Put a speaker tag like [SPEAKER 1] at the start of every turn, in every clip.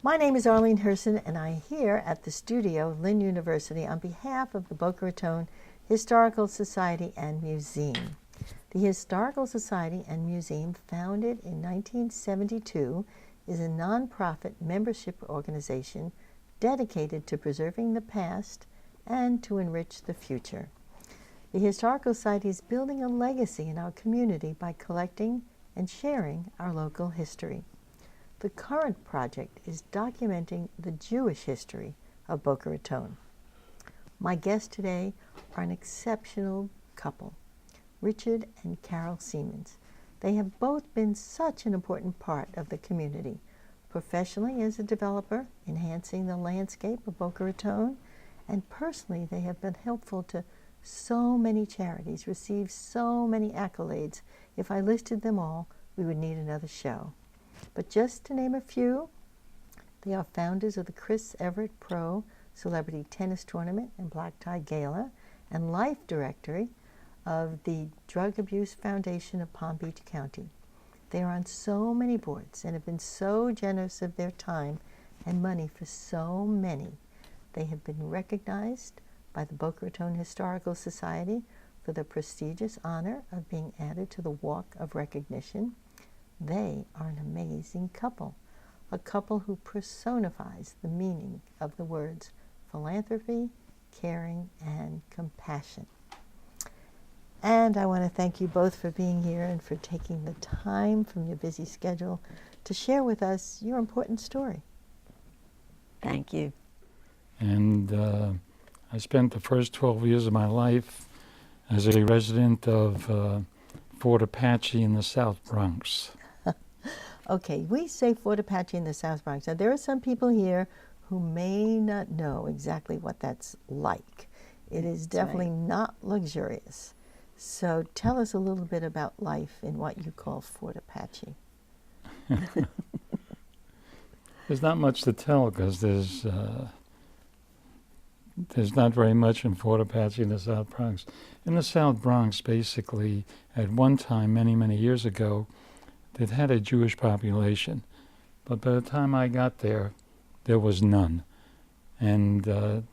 [SPEAKER 1] My name is Arlene Herson, and I'm here at the studio of Lynn University on behalf of the Boca Raton Historical Society and Museum. The Historical Society and Museum, founded in 1972, is a nonprofit membership organization dedicated to preserving the past and to enrich the future. The Historical Society is building a legacy in our community by collecting and sharing our local history. The current project is documenting the Jewish history of Boca Raton. My guests today are an exceptional couple, Richard and Carole Siemens. They have both been such an important part of the community, professionally as a developer, enhancing the landscape of Boca Raton, and personally they have been helpful to so many charities, received so many accolades. If I listed them all, we would need another show. But just to name a few, they are founders of the Chris Everett Pro Celebrity Tennis Tournament and Black Tie Gala, and life director of the Drug Abuse Foundation of Palm Beach County. They are on so many boards and have been so generous of their time and money for so many. They have been recognized by the Boca Raton Historical Society for the prestigious honor of being added to the Walk of Recognition. They are an amazing couple, a couple who personifies the meaning of the words philanthropy, caring, and compassion. And I want to thank you both for being here and for taking the time from your busy schedule to share with us your important story.
[SPEAKER 2] Thank you.
[SPEAKER 3] And I spent the first 12 years of my life as a resident of Fort Apache in the South Bronx.
[SPEAKER 1] Okay, we say Fort Apache in the South Bronx. Now, there are some people here who may not know exactly what that's like. It is definitely not luxurious. So tell us a little bit about life in what you call Fort Apache.
[SPEAKER 3] There's not much to tell because there's not very much in Fort Apache in the South Bronx. In the South Bronx, basically, at one time, many, many years ago, it had a Jewish population. But by the time I got there, there was none. And the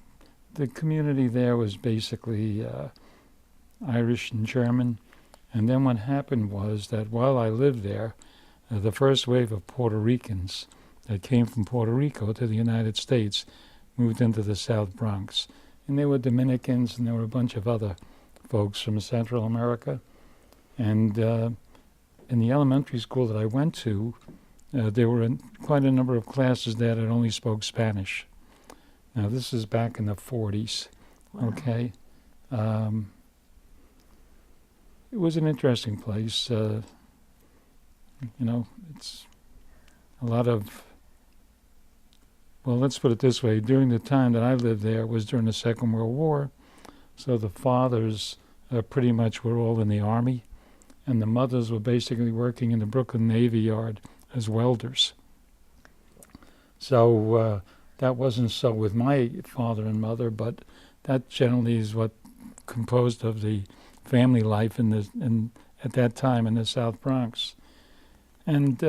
[SPEAKER 3] community there was basically Irish and German. And then what happened was that while I lived there, the first wave of Puerto Ricans that came from Puerto Rico to the United States moved into the South Bronx. And they were Dominicans, and there were a bunch of other folks from Central America. And in the elementary school that I went to, there were quite a number of classes there that only spoke Spanish. Now, this is back in the 40s, wow. Okay? It was an interesting place. It's a lot of, well, let's put it this way. During the time that I lived there was during the Second World War, so the fathers pretty much were all in the Army, and the mothers were basically working in the Brooklyn Navy Yard as welders. So that wasn't so with my father and mother, but that generally is what composed of the family life at that time in the South Bronx. And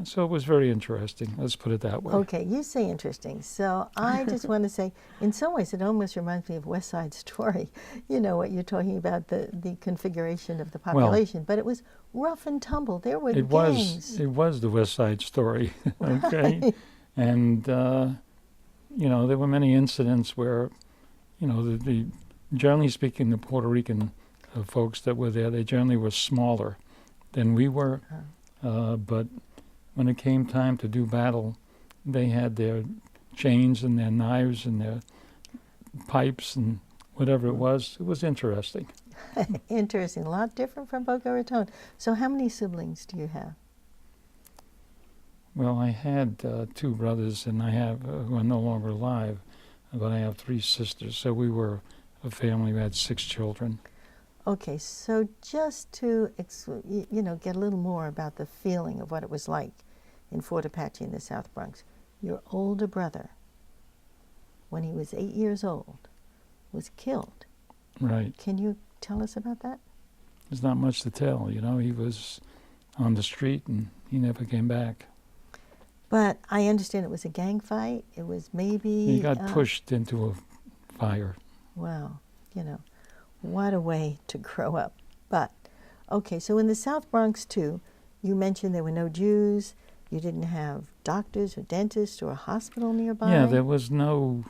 [SPEAKER 3] so it was very interesting. Let's put it that way.
[SPEAKER 1] Okay, you say interesting. So I just want to say, in some ways, it almost reminds me of West Side Story. You know what you're talking about, the configuration of the population. But it was rough and tumble. There were gangs.
[SPEAKER 3] It was the West Side Story, okay? And, there were many incidents where, generally speaking, the Puerto Rican folks that were there, they generally were smaller than we were. But when it came time to do battle, they had their chains and their knives and their pipes and whatever it was. It was interesting.
[SPEAKER 1] Interesting. A lot different from Boca Raton. So how many siblings do you have?
[SPEAKER 3] Well, I had two brothers, and I have who are no longer alive, but I have three sisters. So we were a family. We had 6 children.
[SPEAKER 1] Okay, so just to get a little more about the feeling of what it was like in Fort Apache in the South Bronx. Your older brother, when he was 8 years old, was killed.
[SPEAKER 3] Right.
[SPEAKER 1] Can you tell us about that?
[SPEAKER 3] There's not much to tell. He was on the street and he never came back.
[SPEAKER 1] But I understand it was a gang fight. It was maybe...
[SPEAKER 3] He got pushed into a fire.
[SPEAKER 1] Wow. What a way to grow up. But, okay, so in the South Bronx, too, you mentioned there were no Jews. You didn't have doctors or dentists or a hospital nearby.
[SPEAKER 3] Yeah, there was no...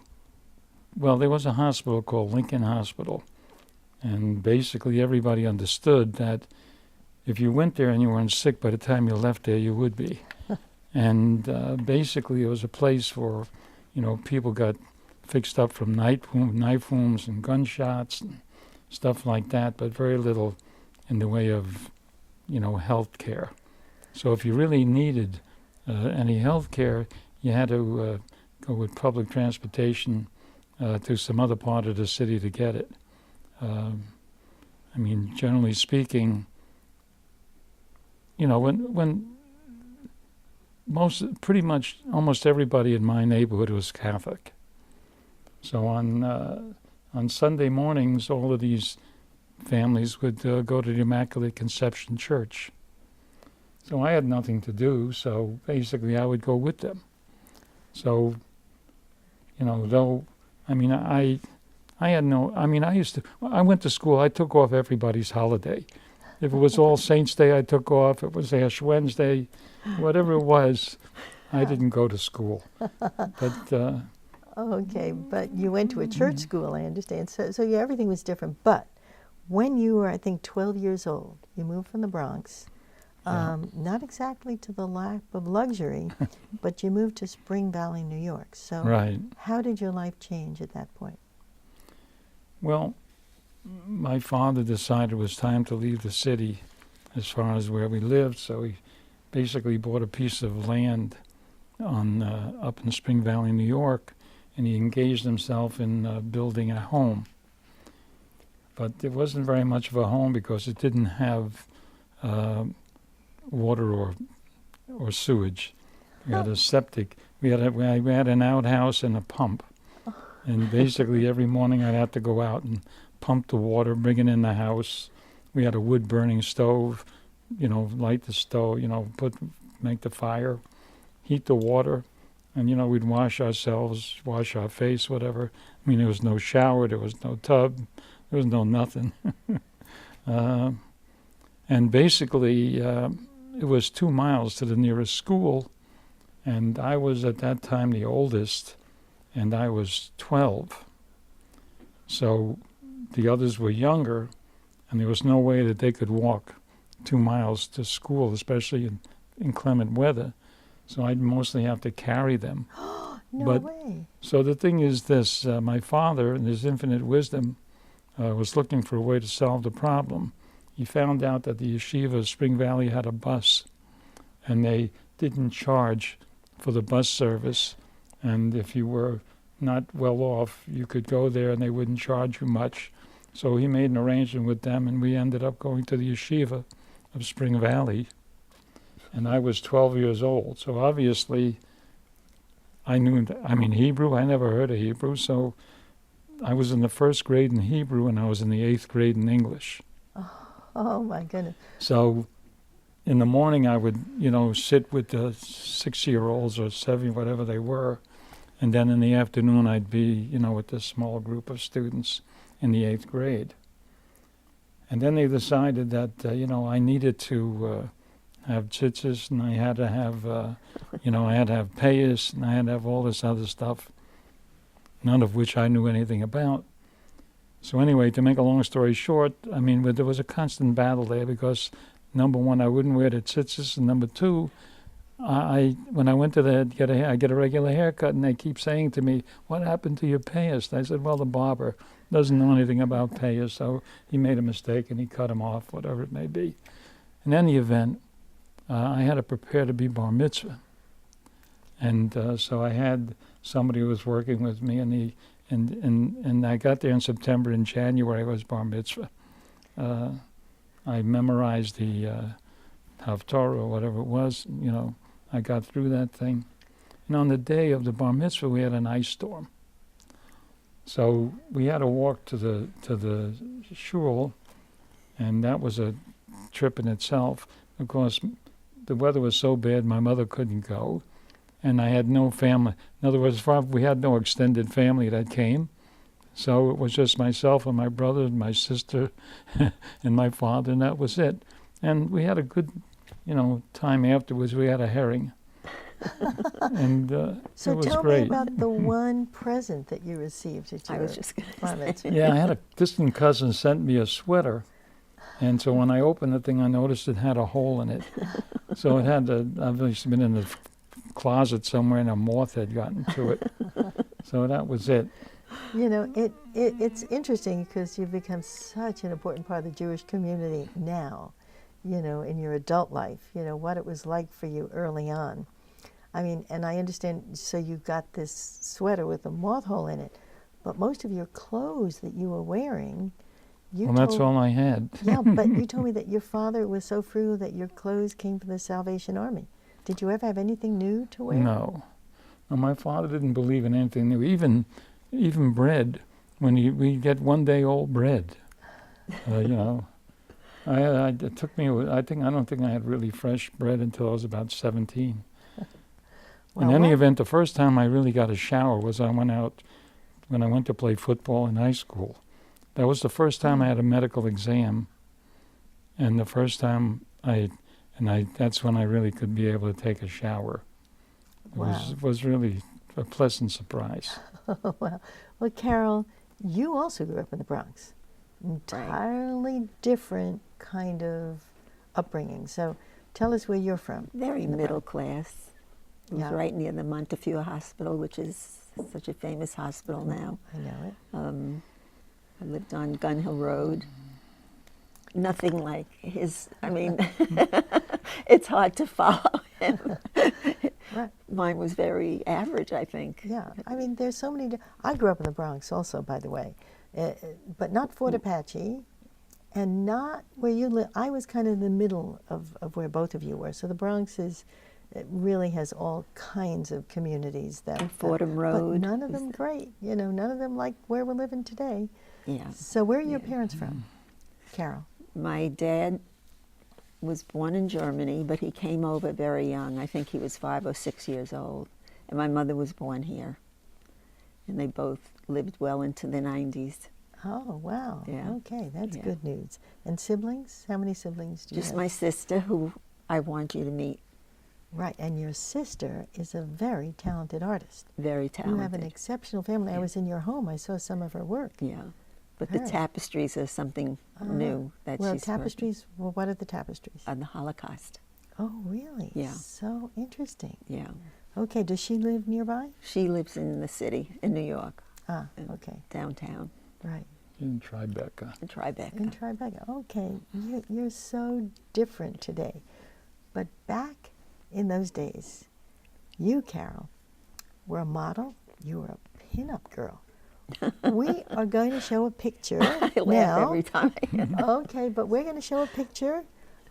[SPEAKER 3] Well, there was a hospital called Lincoln Hospital. And basically everybody understood that if you went there and you weren't sick, by the time you left there, you would be. And basically it was a place where, people got fixed up from knife wounds and gunshots and stuff like that, but very little in the way of, health care. So if you really needed any health care, you had to go with public transportation to some other part of the city to get it. Generally speaking, when pretty much almost everybody in my neighborhood was Catholic. So on Sunday mornings, all of these families would go to the Immaculate Conception Church. So I had nothing to do, so basically I would go with them. So, though, I went to school, I took off everybody's holiday. If it was All Saints' Day, I took off. If it was Ash Wednesday, whatever it was, I didn't go to school. But
[SPEAKER 1] okay, but you went to a church school, I understand. So yeah, everything was different. But when you were, I think, 12 years old, you moved from the Bronx, not exactly to the lap of luxury, but you moved to Spring Valley, New York. So
[SPEAKER 3] right.
[SPEAKER 1] How did your life change at that point?
[SPEAKER 3] Well, my father decided it was time to leave the city as far as where we lived, so he basically bought a piece of land up in Spring Valley, New York, and he engaged himself in building a home. But it wasn't very much of a home because it didn't have water or sewage. We had a septic. We had an outhouse and a pump. And basically every morning I'd have to go out and pump the water, bring it in the house. We had a wood-burning stove, light the stove, make the fire, heat the water, and, we'd wash ourselves, wash our face, whatever. There was no shower, there was no tub, there was no nothing. And basically, it was 2 miles to the nearest school, and I was at that time the oldest, and I was 12. So the others were younger, and there was no way that they could walk 2 miles to school, especially in inclement weather. So I'd mostly have to carry them.
[SPEAKER 1] No way.
[SPEAKER 3] So the thing is this, my father, in his infinite wisdom, was looking for a way to solve the problem. He found out that the yeshiva of Spring Valley had a bus, and they didn't charge for the bus service. And if you were not well off, you could go there and they wouldn't charge you much. So he made an arrangement with them, and we ended up going to the yeshiva of Spring Valley. And I was 12 years old, so obviously I knew, Hebrew, I never heard of Hebrew, so I was in the first grade in Hebrew and I was in the 8th grade in English.
[SPEAKER 1] Oh my goodness.
[SPEAKER 3] So in the morning I would, sit with the 6-year-olds or 7, whatever they were, and then in the afternoon I'd be, with this small group of students in the 8th grade. And then they decided that, I needed to have tzitzis, and I had to have, I had to have payas, and I had to have all this other stuff, none of which I knew anything about. So anyway, to make a long story short, there was a constant battle there because, number one, I wouldn't wear the tzitzis, and number two, when I went to I get a regular haircut, and they keep saying to me, "What happened to your payas?" I said, "Well, the barber doesn't know anything about payas, so he made a mistake and he cut them off," whatever it may be. In any event, I had to prepare to be bar mitzvah, and so I had somebody who was working with me, and I got there in September. In January, I was bar mitzvah. I memorized the Haftarah or whatever it was. I got through that thing. And on the day of the bar mitzvah, we had an ice storm. So we had to walk to the shul, and that was a trip in itself. Of course, the weather was so bad, my mother couldn't go. and I had no family. In other words, we had no extended family that came. So it was just myself and my brother and my sister and my father, and that was it. And we had a good, time afterwards. We had a herring. And
[SPEAKER 1] So
[SPEAKER 3] it was
[SPEAKER 1] tell
[SPEAKER 3] great.
[SPEAKER 1] me about the one present that you received at your
[SPEAKER 2] I was just going
[SPEAKER 1] bar
[SPEAKER 2] to say.
[SPEAKER 1] mitzvah.
[SPEAKER 3] Yeah, I had a distant cousin sent me a sweater, and so when I opened the thing, I noticed it had a hole in it. So it had obviously been in the closet somewhere, and a moth had gotten to it. So that was it.
[SPEAKER 1] It's interesting because you've become such an important part of the Jewish community now, in your adult life, what it was like for you early on. I mean, and I understand, so you got this sweater with a moth hole in it, but most of your clothes that you were wearing,
[SPEAKER 3] That's all I had.
[SPEAKER 1] Yeah, but you told me that your father was so frugal that your clothes came from the Salvation Army. Did you ever have anything new to wear?
[SPEAKER 3] No, my father didn't believe in anything new. Even bread, when we get 1 day old bread, it took me. I don't think I had really fresh bread until I was about 17.
[SPEAKER 1] Well,
[SPEAKER 3] in any event, the first time I really got a shower was when I went to play football in high school. That was the first time I had a medical exam, and the first time that's when I really could be able to take a shower. It was really a pleasant surprise.
[SPEAKER 1] Well, Carole, you also grew up in the Bronx. Entirely different kind of upbringing. So tell us where you're from.
[SPEAKER 2] Very middle class. It was
[SPEAKER 1] Yeah.
[SPEAKER 2] right near the Montefiore Hospital, which is such a famous hospital now.
[SPEAKER 1] I know it.
[SPEAKER 2] I lived on Gun Hill Road. Nothing like his, it's hard to follow him.
[SPEAKER 1] Right.
[SPEAKER 2] Mine was very average, I think.
[SPEAKER 1] Yeah, there's so many. I grew up in the Bronx also, by the way, but not Fort Apache, and not where you live. I was kind of in the middle of where both of you were. So the Bronx it really has all kinds of communities
[SPEAKER 2] And Fordham Road.
[SPEAKER 1] but none of them great. None of them like where we're living today.
[SPEAKER 2] Yeah.
[SPEAKER 1] So where are your parents from, Carole?
[SPEAKER 2] My dad was born in Germany, but he came over very young. I think he was 5 or 6 years old. And my mother was born here. And they both lived well into the 90s.
[SPEAKER 1] Oh, wow.
[SPEAKER 2] Yeah.
[SPEAKER 1] Okay, that's
[SPEAKER 2] Yeah.
[SPEAKER 1] good news. And siblings? How many siblings do you
[SPEAKER 2] Just
[SPEAKER 1] have?
[SPEAKER 2] my sister, who I want you to meet.
[SPEAKER 1] Right, and your sister is a very talented artist.
[SPEAKER 2] Very talented.
[SPEAKER 1] You have an exceptional family. I was in your home. I saw some of her work.
[SPEAKER 2] Yeah. But the
[SPEAKER 1] Her.
[SPEAKER 2] tapestries are something new that
[SPEAKER 1] Well,
[SPEAKER 2] she's
[SPEAKER 1] tapestries, well, what are the tapestries?
[SPEAKER 2] on the Holocaust.
[SPEAKER 1] Oh, really?
[SPEAKER 2] Yeah.
[SPEAKER 1] So interesting.
[SPEAKER 2] Yeah.
[SPEAKER 1] Okay, does she live nearby?
[SPEAKER 2] She lives in the city, in New York,
[SPEAKER 1] Ah, okay,
[SPEAKER 2] downtown,
[SPEAKER 1] right.
[SPEAKER 3] In Tribeca.
[SPEAKER 2] in Tribeca.
[SPEAKER 1] In Tribeca. Okay, you're so different today. But back in those days, you, Carole, were a model. You were a pinup girl. We are going to show a picture
[SPEAKER 2] I laugh
[SPEAKER 1] now.
[SPEAKER 2] every time I hear that.
[SPEAKER 1] Okay, but we're going to show a picture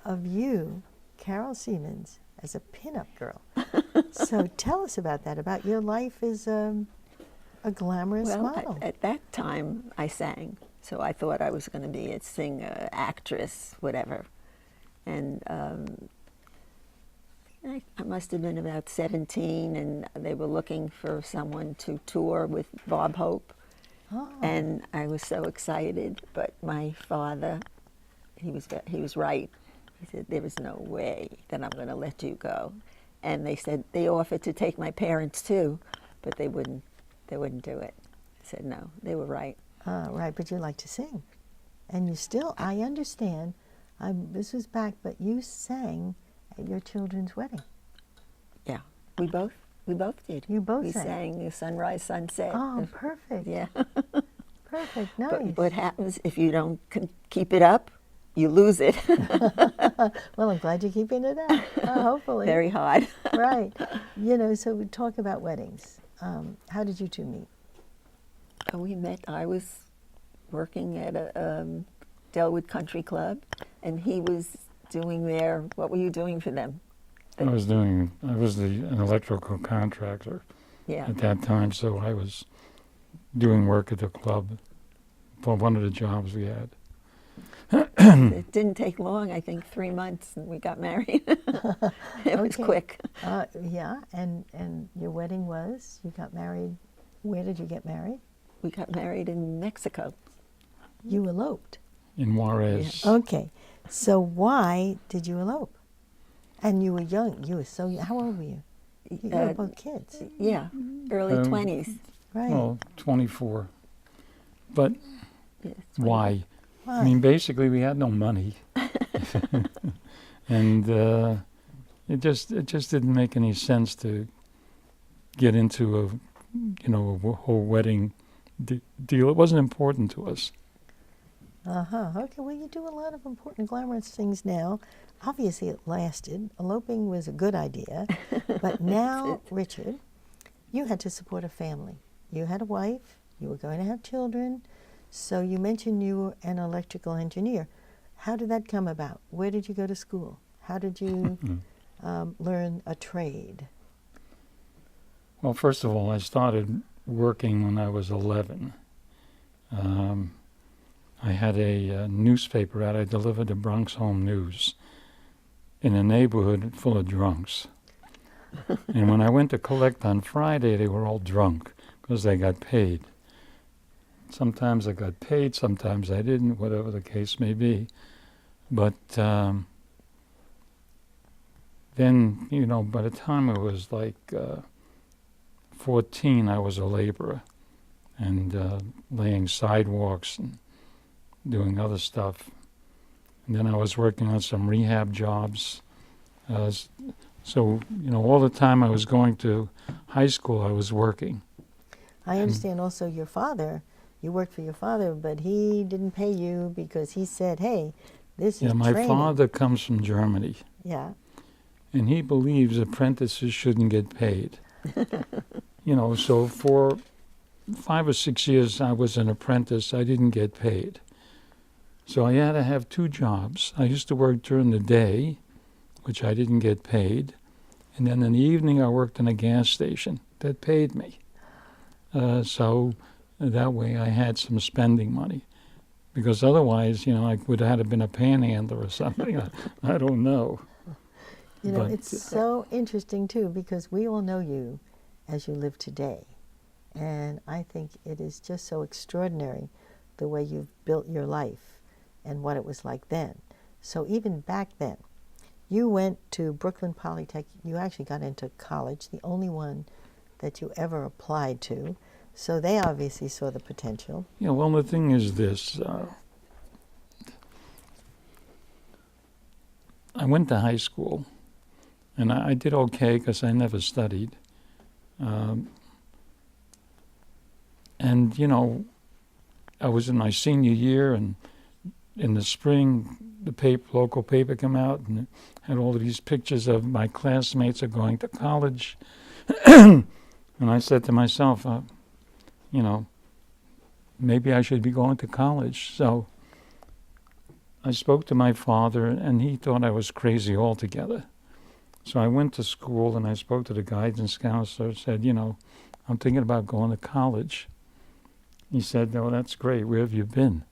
[SPEAKER 1] of you, Carole Siemens, as a pinup girl. So tell us about that, about your life as a glamorous
[SPEAKER 2] Well,
[SPEAKER 1] model.
[SPEAKER 2] at that time, I sang, so I thought I was going to be a singer, actress, whatever. And I must have been about 17, and they were looking for someone to tour with Bob Hope.
[SPEAKER 1] Oh.
[SPEAKER 2] And I was so excited, but my father, he was right. He said, there is no way that I'm going to let you go. And they said, they offered to take my parents too, but they wouldn't do it. I said, no, they were right.
[SPEAKER 1] Right, but you like to sing. And you still, I understand, this was back, but you sang at your children's wedding.
[SPEAKER 2] Yeah, we both did.
[SPEAKER 1] You both
[SPEAKER 2] we
[SPEAKER 1] sang.
[SPEAKER 2] sang Sunrise, Sunset.
[SPEAKER 1] Oh, perfect.
[SPEAKER 2] Yeah.
[SPEAKER 1] Perfect, nice.
[SPEAKER 2] But what happens if you don't keep it up? You lose it.
[SPEAKER 1] Well, I'm glad you're keeping it up, hopefully.
[SPEAKER 2] Very hard.
[SPEAKER 1] Right. So we talk about weddings. How did you two meet?
[SPEAKER 2] We met, I was working at a Delwood Country Club, and he was doing what were you doing for them?
[SPEAKER 3] I was an electrical contractor
[SPEAKER 2] Yeah.
[SPEAKER 3] at that time, so I was doing work at the club for one of the jobs we had.
[SPEAKER 2] It didn't take long, I think 3 months, and we got married. It was
[SPEAKER 1] Okay.
[SPEAKER 2] quick.
[SPEAKER 1] Yeah, and your wedding was, you got married, where did you get married?
[SPEAKER 2] We got married in Mexico.
[SPEAKER 1] You eloped.
[SPEAKER 3] In Juarez.
[SPEAKER 1] Okay, so why did you elope? And you were young, you were so young. How old were you? You were both kids,
[SPEAKER 2] Yeah, early 20s.
[SPEAKER 1] right?
[SPEAKER 3] Well, 24. But
[SPEAKER 2] Yeah,
[SPEAKER 3] why?
[SPEAKER 1] Why?
[SPEAKER 3] I mean, basically, we had no money, and it just didn't make any sense to get into a whole wedding deal. It wasn't important to us.
[SPEAKER 1] Okay, well, you do a lot of important, glamorous things now. Obviously, it lasted. Eloping was a good idea. But now, Richard, you had to support a family. You had a wife. You were going to have children. So you mentioned you were an electrical engineer. How did that come about? Where did you go to school? How did you learn a trade?
[SPEAKER 3] Well, first of all, I started working when I was 11. I had a newspaper out. I delivered the Bronx Home News in a neighborhood full of drunks. And when I went to collect on Friday, they were all drunk because they got paid. Sometimes I got paid, sometimes I didn't, whatever the case may be. But then, by the time I was like 14, I was a laborer and laying sidewalks and doing other stuff. And then I was working on some rehab jobs. So, all the time I was going to high school, I was working.
[SPEAKER 1] I understand also your father, you worked for your father, but he didn't pay you because he said, hey, this is
[SPEAKER 3] Yeah, my
[SPEAKER 1] training.
[SPEAKER 3] father comes from Germany,
[SPEAKER 1] Yeah.
[SPEAKER 3] and he believes apprentices shouldn't get paid. So for 5 or 6 years I was an apprentice, I didn't get paid. So I had to have 2 jobs. I used to work during the day, which I didn't get paid, and then in the evening I worked in a gas station that paid me. So that way I had some spending money. Because otherwise, I would have been a panhandler or something. I don't know. But
[SPEAKER 1] It's so interesting, too, because we all know you as you live today. And I think it is just so extraordinary the way you've built your life and what it was like then. So even back then, you went to Brooklyn Polytech. You actually got into college, the only one that you ever applied to. So they obviously saw the potential.
[SPEAKER 3] Yeah, well, the thing is this. I went to high school, and I did okay because I never studied. And, I was in my senior year, and in the spring, the local paper came out and had all of these pictures of my classmates are going to college. And I said to myself, maybe I should be going to college. So I spoke to my father, and he thought I was crazy altogether. So I went to school, and I spoke to the guidance counselor, said, I'm thinking about going to college. He said, oh, that's great. Where have you been?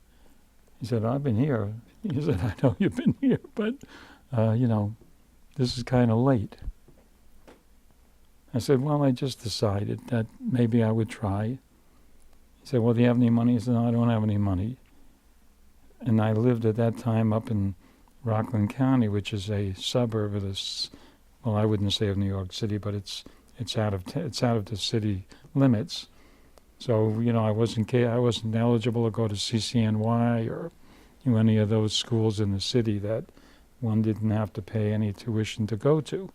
[SPEAKER 3] He said, I've been here. He said, I know you've been here, but, this is kind of late. I said, well, I just decided that maybe I would try. He said, well, do you have any money? He said, no, I don't have any money. And I lived at that time up in Rockland County, which is a suburb of this, well, I wouldn't say of New York City, but it's out of the city limits. So, I wasn't eligible to go to CCNY or any of those schools in the city that one didn't have to pay any tuition to go to.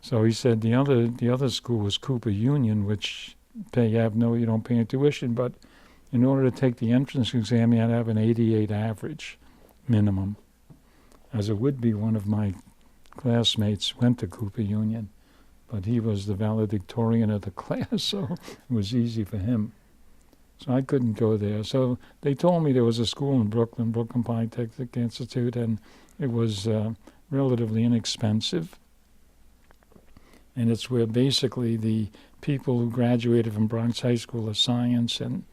[SPEAKER 3] So he said the other school was Cooper Union, which you don't pay any tuition, but in order to take the entrance exam, you had to have an 88 average minimum. As it would be, one of my classmates went to Cooper Union, but he was the valedictorian of the class, so it was easy for him. So I couldn't go there. So they told me there was a school in Brooklyn Polytechnic Institute, and it was relatively inexpensive. And it's where basically the people who graduated from Bronx High School of Science and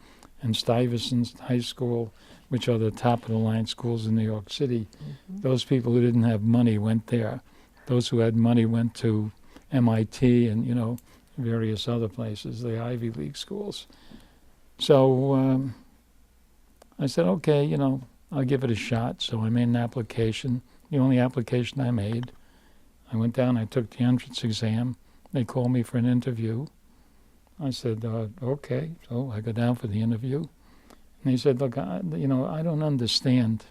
[SPEAKER 3] and Stuyvesant High School, which are the top-of-the-line schools in New York City. Those people who didn't have money went there. Those who had money went to MIT and, various other places, the Ivy League schools. So I said, okay, I'll give it a shot. So I made an application, the only application I made. I went down, I took the entrance exam. They called me for an interview. I said, okay. So I go down for the interview. And he said, look, I don't understand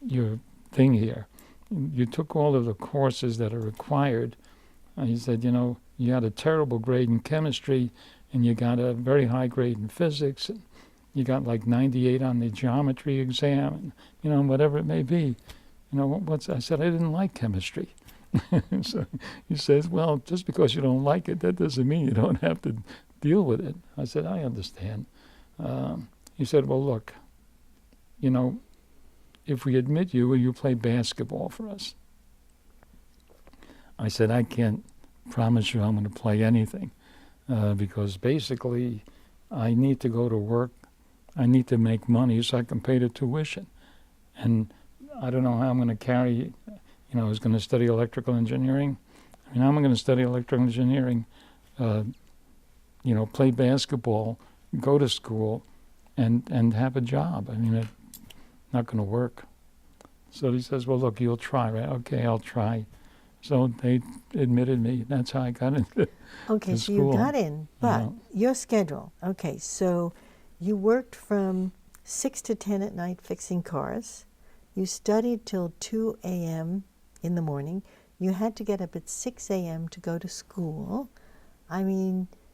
[SPEAKER 3] your thing here. You took all of the courses that are required. And he said, you had a terrible grade in chemistry, and you got a very high grade in physics, and you got like 98 on the geometry exam, and, whatever it may be. I said, I didn't like chemistry. So he says, well, just because you don't like it, that doesn't mean you don't have to deal with it. I said, I understand. He said, well, look, if we admit you, will you play basketball for us? I said, I can't promise you I'm going to play anything because basically I need to go to work. I need to make money so I can pay the tuition. And I don't know how I'm going to carry, I was going to study electrical engineering. How am I going to study electrical engineering, play basketball, go to school, and have a job? It's not going to work. So he says, well, look, you'll try, right? Okay, I'll try. So they admitted me. That's how I got into
[SPEAKER 1] Okay, so
[SPEAKER 3] school.
[SPEAKER 1] you got in, but your schedule. Okay, so you worked from 6 to 10 at night fixing cars. You studied till 2 a.m. in the morning. You had to get up at 6 a.m. to go to school.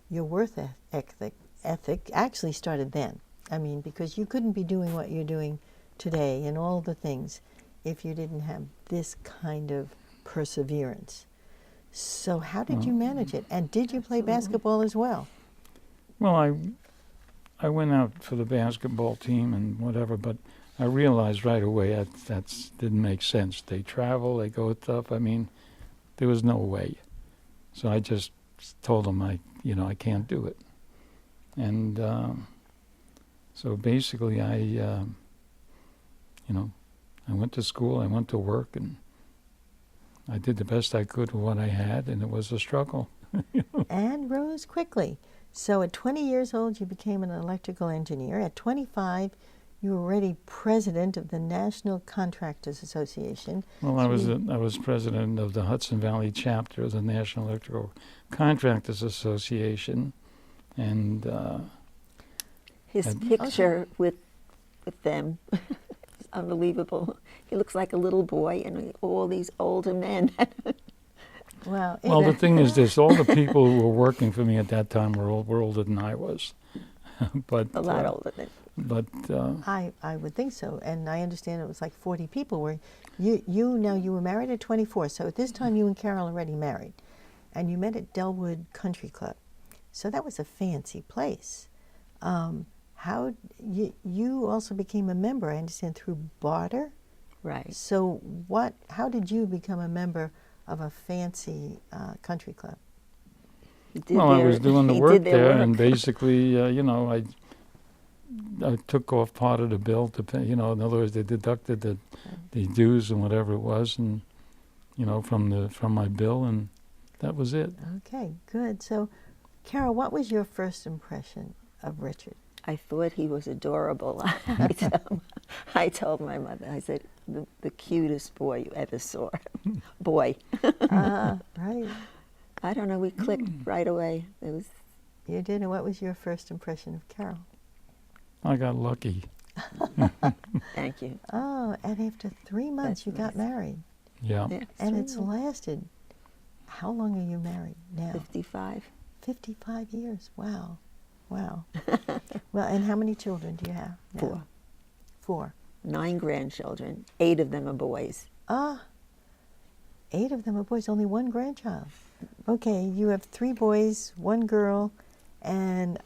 [SPEAKER 1] Your work ethic actually started then. Because you couldn't be doing what you're doing today and all the things if you didn't have this kind of perseverance. So how did you manage it? And did you play basketball as well?
[SPEAKER 3] Well, I went out for the basketball team and whatever, but I realized right away that didn't make sense. They travel, they go stuff. There was no way. So I just told them I can't do it. And so basically I went to school, I went to work, and I did the best I could with what I had, and it was a struggle.
[SPEAKER 1] And rose quickly. So at 20 years old, you became an electrical engineer. At 25, you were already president of the National Contractors Association.
[SPEAKER 3] Well, I was president of the Hudson Valley chapter of the National Electrical Contractors Association, and
[SPEAKER 2] his picture with them is unbelievable. He looks like a little boy, and all these older men.
[SPEAKER 1] Well,
[SPEAKER 3] the thing is this, all the people who were working for me at that time were older than I was. But
[SPEAKER 2] a lot older than.
[SPEAKER 3] But
[SPEAKER 1] I would think so, and I understand it was like 40 people. Where you were married at 24, so at this time you and Carole already married, and you met at Delwood Country Club, so that was a fancy place. How you also became a member? I understand through barter.
[SPEAKER 2] Right.
[SPEAKER 1] So how did you become a member of a fancy country club?
[SPEAKER 3] I was doing the work there, and basically, I took off part of the bill to pay. In other words, they deducted the dues and whatever it was, and from my bill, and that was it.
[SPEAKER 1] Okay, good. So, Carole, what was your first impression of Richard?
[SPEAKER 2] I thought he was adorable. I told my mother, I said, the cutest boy you ever saw. Boy.
[SPEAKER 1] Right.
[SPEAKER 2] I don't know, we clicked right away.
[SPEAKER 1] You did, and what was your first impression of Carole?
[SPEAKER 3] I got lucky.
[SPEAKER 2] Thank you.
[SPEAKER 1] Oh, and after 3 months you got married.
[SPEAKER 3] Yeah.
[SPEAKER 1] And it's lasted, how long are you married now?
[SPEAKER 2] 55.
[SPEAKER 1] 55 years, wow. Wow. Well, and how many children do you have now?
[SPEAKER 2] 4.
[SPEAKER 1] 4.
[SPEAKER 2] 9 grandchildren. 8 of them are boys.
[SPEAKER 1] 8 of them are boys, only 1 grandchild. Okay, you have 3 boys, 1 girl, and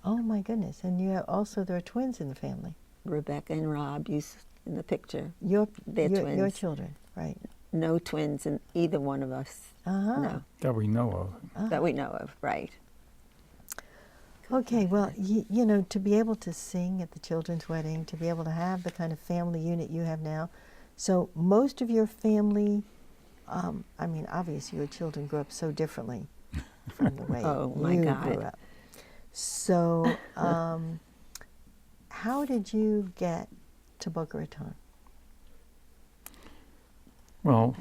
[SPEAKER 1] oh my goodness, and there are twins in the family.
[SPEAKER 2] Rebecca and Rob, in the picture.
[SPEAKER 1] They're
[SPEAKER 2] twins.
[SPEAKER 1] Your children, right.
[SPEAKER 2] No twins in either one of us.
[SPEAKER 1] Uh-huh.
[SPEAKER 2] No.
[SPEAKER 3] That we know of.
[SPEAKER 2] That we know of, right.
[SPEAKER 1] Okay, well, you know, to be able to sing at the children's wedding, to be able to have the kind of family unit you have now, so most of your family, I mean, obviously your children grew up so differently from the way
[SPEAKER 2] Oh, my
[SPEAKER 1] you
[SPEAKER 2] God.
[SPEAKER 1] grew up. So, how did you get to Boca Raton?
[SPEAKER 3] Well,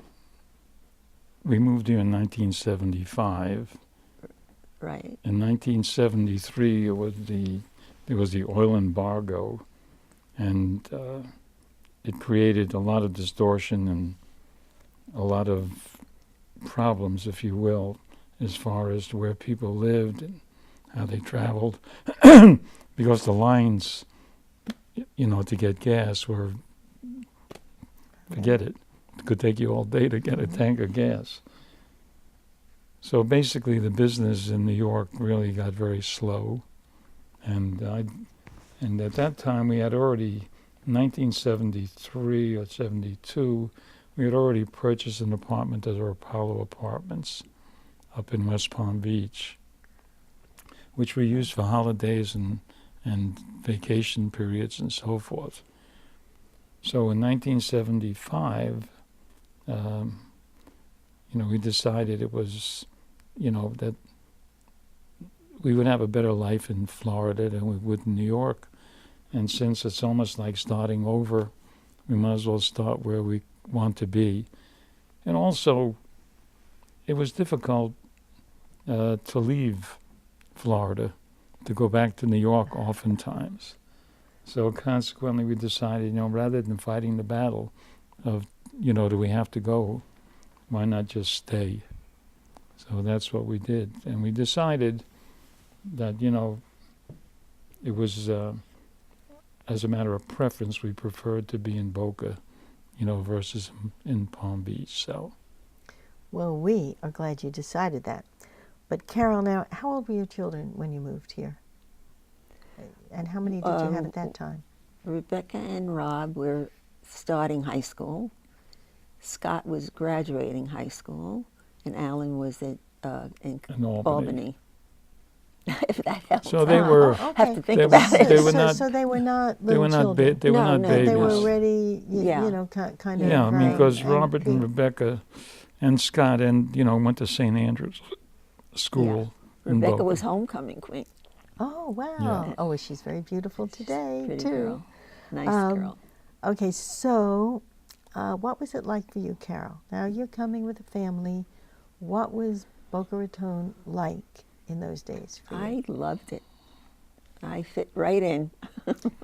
[SPEAKER 3] we moved here in 1975.
[SPEAKER 2] Right.
[SPEAKER 3] In 1973, there was the oil embargo, and it created a lot of distortion and a lot of problems, if you will, as far as where people lived and how they traveled, because the lines, you know, to get gas were, forget it. It could take you all day to get a tank of gas. So basically, the business in New York really got very slow, and at that time we had already, 1973 or 72, we had already purchased an apartment at our Apollo Apartments up in West Palm Beach, which we used for holidays and vacation periods and so forth. So in 1975, you know, we decided it was, you know, that we would have a better life in Florida than we would in New York. And since it's almost like starting over, we might as well start where we want to be. And also, it was difficult to leave Florida to go back to New York oftentimes. So consequently, we decided, you know, rather than fighting the battle of, you know, do we have to go, why not just stay? So that's what we did. And we decided that, you know, it was, as a matter of preference, we preferred to be in Boca, you know, versus in Palm Beach. So.
[SPEAKER 1] Well, we are glad you decided that. But Carole, now, how old were your children when you moved here? And how many did you have at that time?
[SPEAKER 2] Rebecca and Rob were starting high school. Scott was graduating high school, and Alan was at in Albany. If that helps.
[SPEAKER 3] So they were.
[SPEAKER 1] Okay.
[SPEAKER 2] Have to think
[SPEAKER 3] They
[SPEAKER 2] about
[SPEAKER 3] were-
[SPEAKER 2] it.
[SPEAKER 3] they were not-
[SPEAKER 1] So they were not
[SPEAKER 3] They
[SPEAKER 1] little
[SPEAKER 3] were not.
[SPEAKER 1] children.
[SPEAKER 3] They were
[SPEAKER 2] No,
[SPEAKER 3] not
[SPEAKER 2] no,
[SPEAKER 3] babies.
[SPEAKER 1] They were
[SPEAKER 2] Yes.
[SPEAKER 1] already,
[SPEAKER 2] Yeah.
[SPEAKER 1] you know, kind of.
[SPEAKER 3] Yeah,
[SPEAKER 1] right,
[SPEAKER 3] because
[SPEAKER 1] and
[SPEAKER 3] Robert and
[SPEAKER 1] being-
[SPEAKER 3] Rebecca and Scott and, you know, went to St. Andrew's School in
[SPEAKER 2] Rebecca
[SPEAKER 3] Boca.
[SPEAKER 2] was homecoming queen.
[SPEAKER 1] Oh, wow.
[SPEAKER 3] Yeah.
[SPEAKER 1] Oh, well, she's very beautiful today,
[SPEAKER 2] Pretty
[SPEAKER 1] too.
[SPEAKER 2] girl. Nice girl.
[SPEAKER 1] Okay, so what was it like for you, Carole? Now, you're coming with a family. What was Boca Raton like in those days for you?
[SPEAKER 2] I loved it. I fit right in.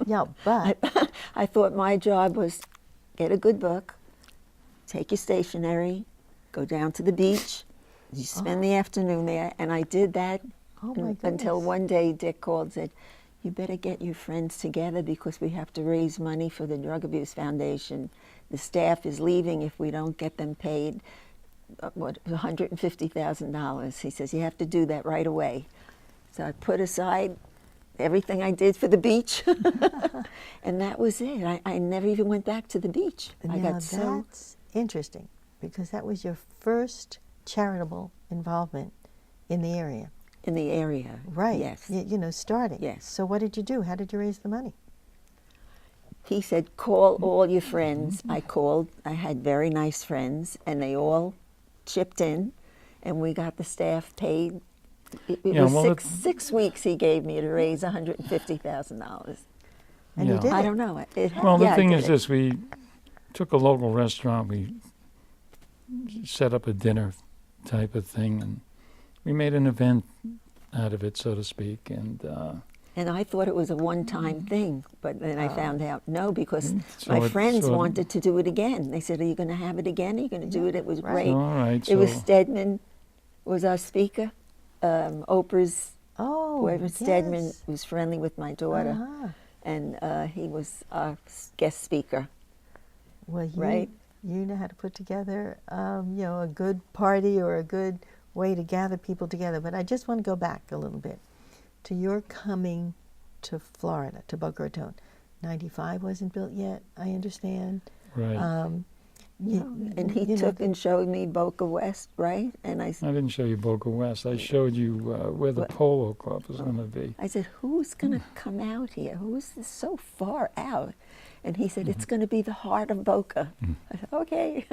[SPEAKER 1] Yeah, but
[SPEAKER 2] I thought my job was get a good book, take your stationery, go down to the beach. You spend the afternoon there, and I did that
[SPEAKER 1] oh my goodness.
[SPEAKER 2] until one day Dick called and said, "You better get your friends together because we have to raise money for the Drug Abuse Foundation. The staff is leaving if we don't get them paid, $150,000. He says, you have to do that right away. So I put aside everything I did for the beach, and that was it. I never even went back to the beach. I
[SPEAKER 1] Now,
[SPEAKER 2] got so...
[SPEAKER 1] that's interesting because that was your first charitable involvement in the area.
[SPEAKER 2] In the area.
[SPEAKER 1] Right.
[SPEAKER 2] Yes.
[SPEAKER 1] You know, starting.
[SPEAKER 2] Yes.
[SPEAKER 1] So what did you do? How did you raise the money?
[SPEAKER 2] He said, call all your friends. I called. I had very nice friends, and they all chipped in, and we got the staff paid. It
[SPEAKER 3] Yeah,
[SPEAKER 2] was
[SPEAKER 3] well,
[SPEAKER 2] six weeks he gave me to raise $150,000.
[SPEAKER 1] And you
[SPEAKER 3] Yeah.
[SPEAKER 1] did
[SPEAKER 2] I
[SPEAKER 1] it.
[SPEAKER 2] don't know.
[SPEAKER 3] Well, the
[SPEAKER 2] yeah, I
[SPEAKER 3] thing
[SPEAKER 2] did
[SPEAKER 3] is
[SPEAKER 2] it.
[SPEAKER 3] this, we took a local restaurant, we set up a dinner type of thing, and we made an event out of it, so to speak, and
[SPEAKER 2] And I thought it was a one-time thing, but then I found out no, because
[SPEAKER 3] So
[SPEAKER 2] my
[SPEAKER 3] it-
[SPEAKER 2] friends
[SPEAKER 3] so it-
[SPEAKER 2] wanted to do it again. They said, "Are you going to have it again? Are you going to do it?" It was
[SPEAKER 1] right.
[SPEAKER 2] great.
[SPEAKER 3] all right.
[SPEAKER 2] It was
[SPEAKER 3] So
[SPEAKER 2] Stedman was our speaker. Oprah's
[SPEAKER 1] Oh,
[SPEAKER 2] whoever Stedman
[SPEAKER 1] yes.
[SPEAKER 2] was friendly with my daughter,
[SPEAKER 1] Uh-huh.
[SPEAKER 2] and he was our guest speaker.
[SPEAKER 1] Well, you,
[SPEAKER 2] Right.
[SPEAKER 1] you know how to put together, you know, a good party or a good way to gather people together. But I just want to go back a little bit to your coming to Florida, to Boca Raton. 95 wasn't built yet, I understand.
[SPEAKER 3] right.
[SPEAKER 2] And he took and showed me Boca West, right? And I
[SPEAKER 3] didn't show you Boca West. I showed you where the polo club was going to be.
[SPEAKER 2] I said, who's going to come out here? Who is this so far out? And he said, it's going to be the heart of Boca. I said, okay.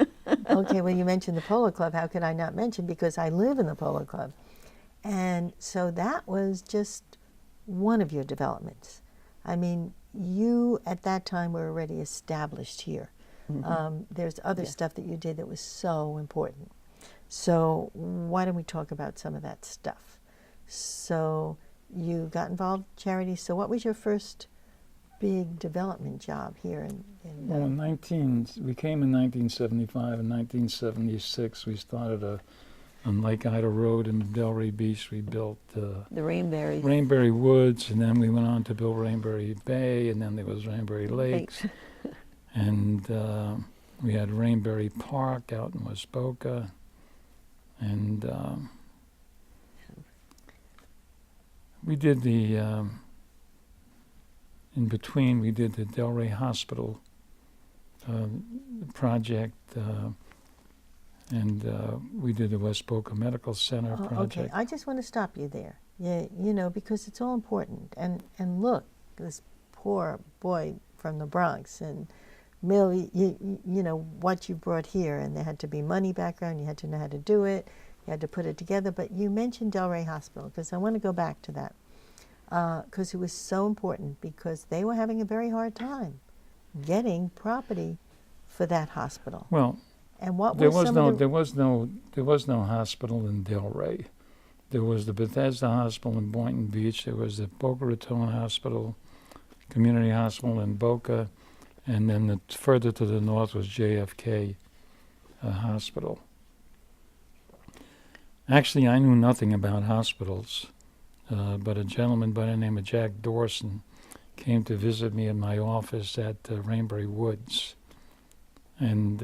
[SPEAKER 1] Okay, well, you mentioned the polo club. How could I not mention? Because I live in the polo club. And so that was just one of your developments. I mean, you at that time were already established here. There's other stuff that you did that was so important. So why don't we talk about some of that stuff? So you got involved in charities. So what was your first big development job here
[SPEAKER 3] Well, we came in 1975. In 1976, we started on Lake Ida Road in Delray Beach. We built
[SPEAKER 2] the Rainberry.
[SPEAKER 3] Rainberry Woods, and then we went on to build Rainberry Bay, and then there was Rainberry Lakes. And we had Rainberry Park out in West Boca. And we did in between, we did the Delray Hospital project, and we did the West Boca Medical Center project.
[SPEAKER 1] Okay, I just want to stop you there. Yeah, you know, because it's all important. And look, this poor boy from the Bronx, and Mill, you know, what you brought here, and there had to be money background, you had to know how to do it, you had to put it together. But you mentioned Delray Hospital, because I want to go back to that, because it was so important, because they were having a very hard time getting property for that hospital.
[SPEAKER 3] Well,
[SPEAKER 1] and what
[SPEAKER 3] there was no hospital in Delray. There was the Bethesda Hospital in Boynton Beach. There was the Boca Raton Hospital, Community Hospital in Boca, and then further to the north was JFK Hospital. Actually, I knew nothing about hospitals, but a gentleman by the name of Jack Dawson came to visit me in my office at Rainberry Woods. And,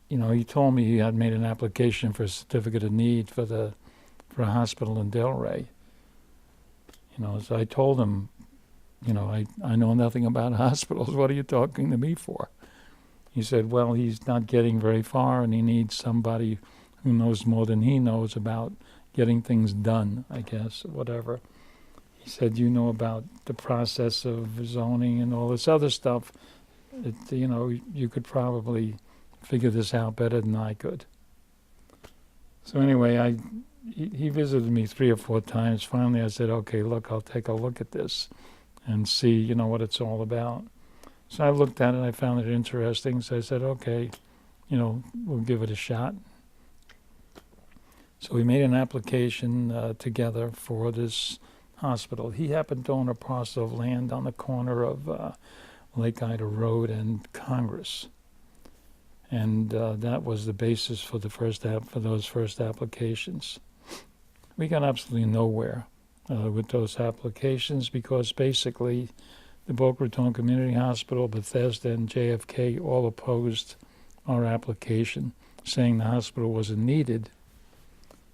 [SPEAKER 3] you know, he told me he had made an application for a certificate of need for a hospital in Delray. You know, so I told him, you know, I know nothing about hospitals. What are you talking to me for? He said, well, he's not getting very far, and he needs somebody who knows more than he knows about getting things done, I guess, or whatever. He said, you know about the process of zoning and all this other stuff. You know, you could probably figure this out better than I could. So anyway, he visited me 3 or 4 times. Finally, I said, okay, look, I'll take a look at this and see, you know, what it's all about. So I looked at it, I found it interesting, so I said, okay, you know, we'll give it a shot. So we made an application together for this hospital. He happened to own a parcel of land on the corner of Lake Ida Road and Congress. And that was the basis for those first applications. We got absolutely nowhere with those applications, because basically the Boca Raton Community Hospital, Bethesda, and JFK all opposed our application, saying the hospital wasn't needed.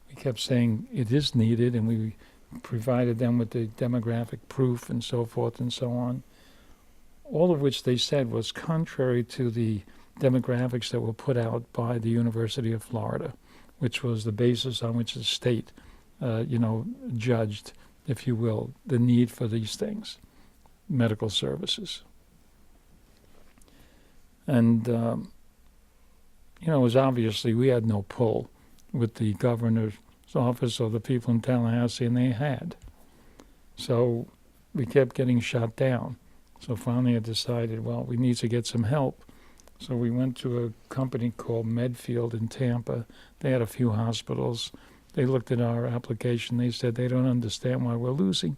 [SPEAKER 3] We kept saying it is needed, and we provided them with the demographic proof and so forth and so on, all of which they said was contrary to the demographics that were put out by the University of Florida, which was the basis on which the state, you know, judged, if you will, the need for these things, medical services. And, you know, it was obviously we had no pull with the governor's office or the people in Tallahassee, and they had. So we kept getting shot down. So finally I decided, well, we need to get some help. So we went to a company called Medfield in Tampa. They had a few hospitals. They looked at our application. They said they don't understand why we're losing.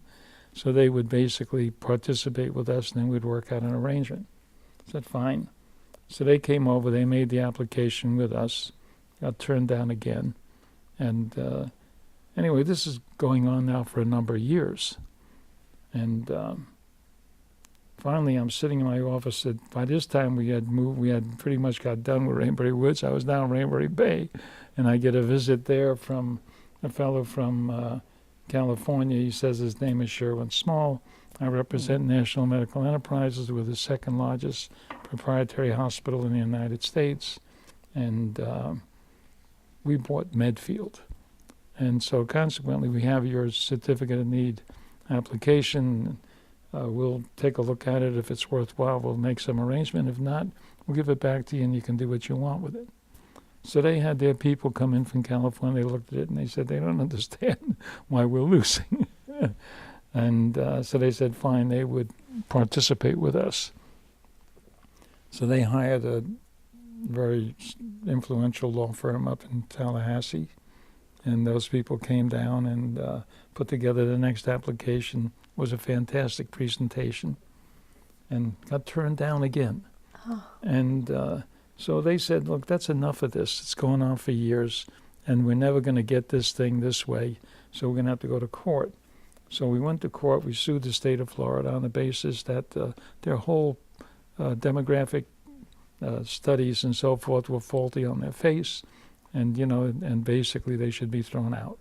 [SPEAKER 3] So they would basically participate with us, and then we'd work out an arrangement. I said, fine. So they came over. They made the application with us. Got turned down again. And anyway, this is going on now for a number of years. And finally, I'm sitting in my office. By this time, we had moved. We had pretty much got done with Rainberry Woods. I was now in Rainberry Bay, and I get a visit there from a fellow from California. He says his name is Sherwin Small. I represent National Medical Enterprises. We're the second largest proprietary hospital in the United States. And we bought Medfield. And so consequently, we have your certificate of need application. We'll take a look at it. If it's worthwhile, we'll make some arrangement. If not, we'll give it back to you and you can do what you want with it. So they had their people come in from California. They looked at it and they said they don't understand why we're losing. And so they said, fine, they would participate with us. So they hired a very influential law firm up in Tallahassee. And those people came down and put together the next application. It was a fantastic presentation and got turned down again.
[SPEAKER 1] Oh.
[SPEAKER 3] And so they said, look, that's enough of this. It's going on for years, and we're never going to get this thing this way, so we're going to have to go to court. So we went to court. We sued the state of Florida on the basis that their whole demographic studies and so forth were faulty on their face, and, and basically they should be thrown out.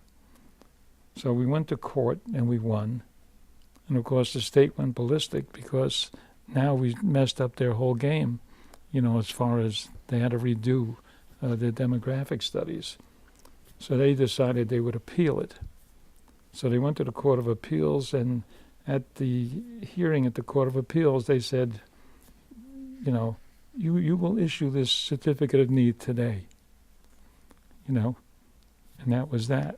[SPEAKER 3] So we went to court, and we won. And, of course, the state went ballistic because now we messed up their whole game, as far as they had to redo their demographic studies. So they decided they would appeal it. So they went to the Court of Appeals, and at the hearing at the Court of Appeals, they said, you will issue this certificate of need today. And that was that.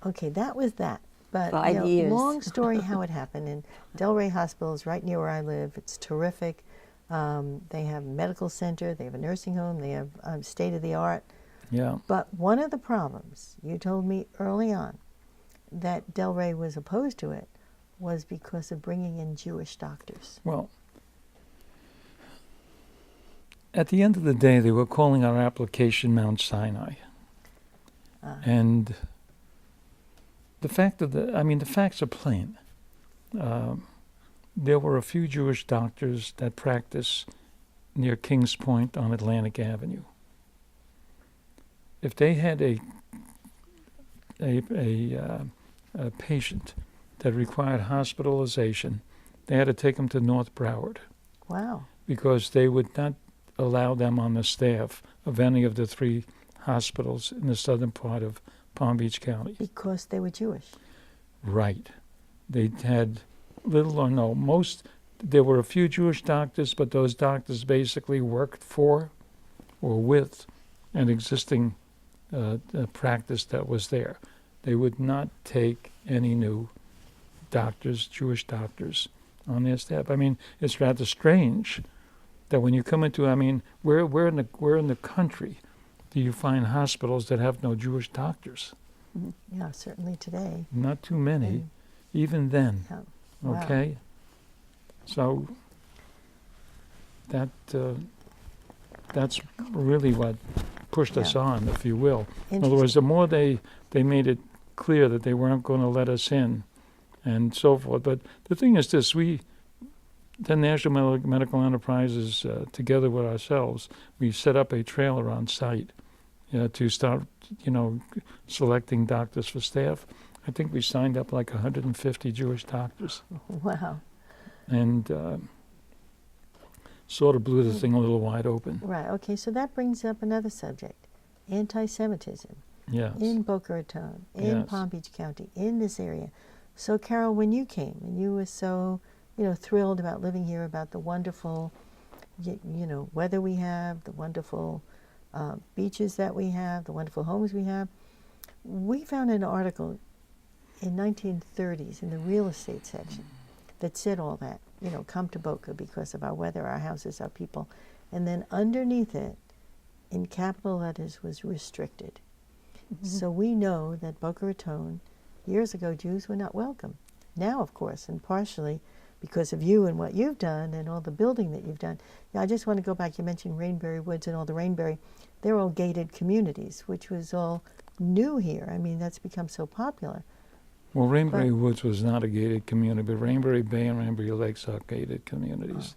[SPEAKER 1] Okay, that was that. But
[SPEAKER 2] 5 years.
[SPEAKER 1] Long story how it happened. And Delray Hospital is right near where I live. It's terrific. They have a medical center. They have a nursing home. They have state-of-the-art.
[SPEAKER 3] Yeah.
[SPEAKER 1] But one of the problems, you told me early on, that Delray was opposed to it was because of bringing in Jewish doctors.
[SPEAKER 3] Well, at the end of the day, they were calling our application Mount Sinai. And the facts are plain. There were a few Jewish doctors that practice near Kings Point on Atlantic Avenue. If they had a patient that required hospitalization, they had to take them to North Broward.
[SPEAKER 1] Wow.
[SPEAKER 3] Because they would not allow them on the staff of any of the 3 hospitals in the southern part of Palm Beach County.
[SPEAKER 1] Because they were Jewish.
[SPEAKER 3] Right. They had little or no. There were a few Jewish doctors, but those doctors basically worked for or with an existing practice that was there. They would not take any new doctors, Jewish doctors, on their staff. It's rather strange that when you come into, where in the country do you find hospitals that have no Jewish doctors?
[SPEAKER 1] Yeah, certainly today.
[SPEAKER 3] Not too many, even then.
[SPEAKER 1] Yeah. Wow.
[SPEAKER 3] Okay? So that's really what pushed us on, if you will. In other words, the more they made it clear that they weren't going to let us in and so forth. But the thing is this, the National Medical Enterprises, together with ourselves, we set up a trailer on site to start, selecting doctors for staff. I think we signed up like 150 Jewish doctors.
[SPEAKER 1] Wow.
[SPEAKER 3] And sort of blew the thing a little wide open.
[SPEAKER 1] Right. Okay, so that brings up another subject, anti-Semitism.
[SPEAKER 3] Yes.
[SPEAKER 1] In Boca Raton, in Palm Beach County, in this area. So, Carole, when you came, and you were so, thrilled about living here, about the wonderful, weather we have, the wonderful beaches that we have, the wonderful homes we have, we found an article in 1930s in the real estate section that said all that, come to Boca because of our weather, our houses, our people. And then underneath it, in capital letters, was restricted. Mm-hmm. So we know that Boca Raton, years ago, Jews were not welcome. Now, of course, and partially because of you and what you've done and all the building that you've done. I just want to go back. You mentioned Rainberry Woods and all the Rainberry. They're all gated communities, which was all new here. That's become so popular.
[SPEAKER 3] Well, Rainberry Woods was not a gated community, but Rainberry Bay and Rainberry Lakes are gated communities.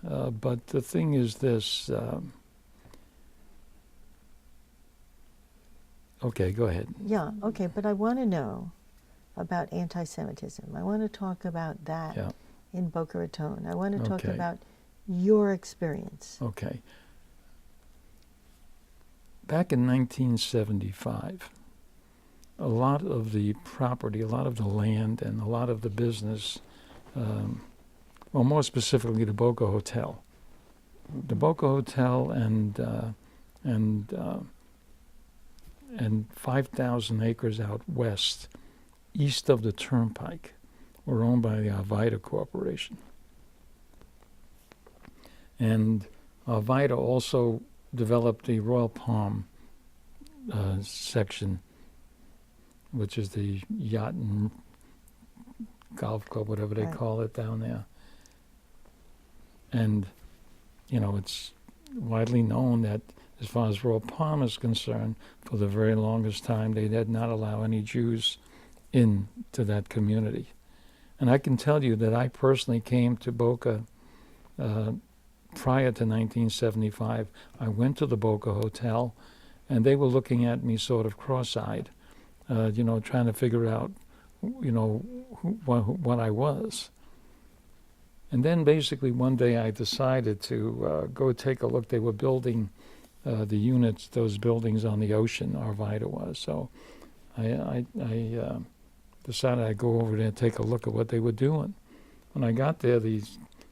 [SPEAKER 3] But the thing is this. Okay, go ahead.
[SPEAKER 1] Yeah, okay, but I want to know about anti-Semitism. I want to talk about that.
[SPEAKER 3] Yeah.
[SPEAKER 1] in Boca Raton. I want to talk
[SPEAKER 3] Okay.
[SPEAKER 1] about your experience.
[SPEAKER 3] Okay. Back in 1975, a lot of the property, a lot of the land, and a lot of the business, well, more specifically the Boca Hotel. The Boca Hotel and 5,000 acres out west, east of the Turnpike, were owned by the Arvida Corporation. And Arvida also developed the Royal Palm section, which is the yacht and golf club, whatever they
[SPEAKER 1] Right.
[SPEAKER 3] call it down there. And, it's widely known that as far as Royal Palm is concerned, for the very longest time, they did not allow any Jews into that community. And I can tell you that I personally came to Boca prior to 1975. I went to the Boca Hotel, and they were looking at me sort of cross-eyed, trying to figure out, what I was. And then basically one day I decided to go take a look. They were building the units, those buildings on the ocean, Arvida was. So I decided I'd go over there and take a look at what they were doing. When I got there, the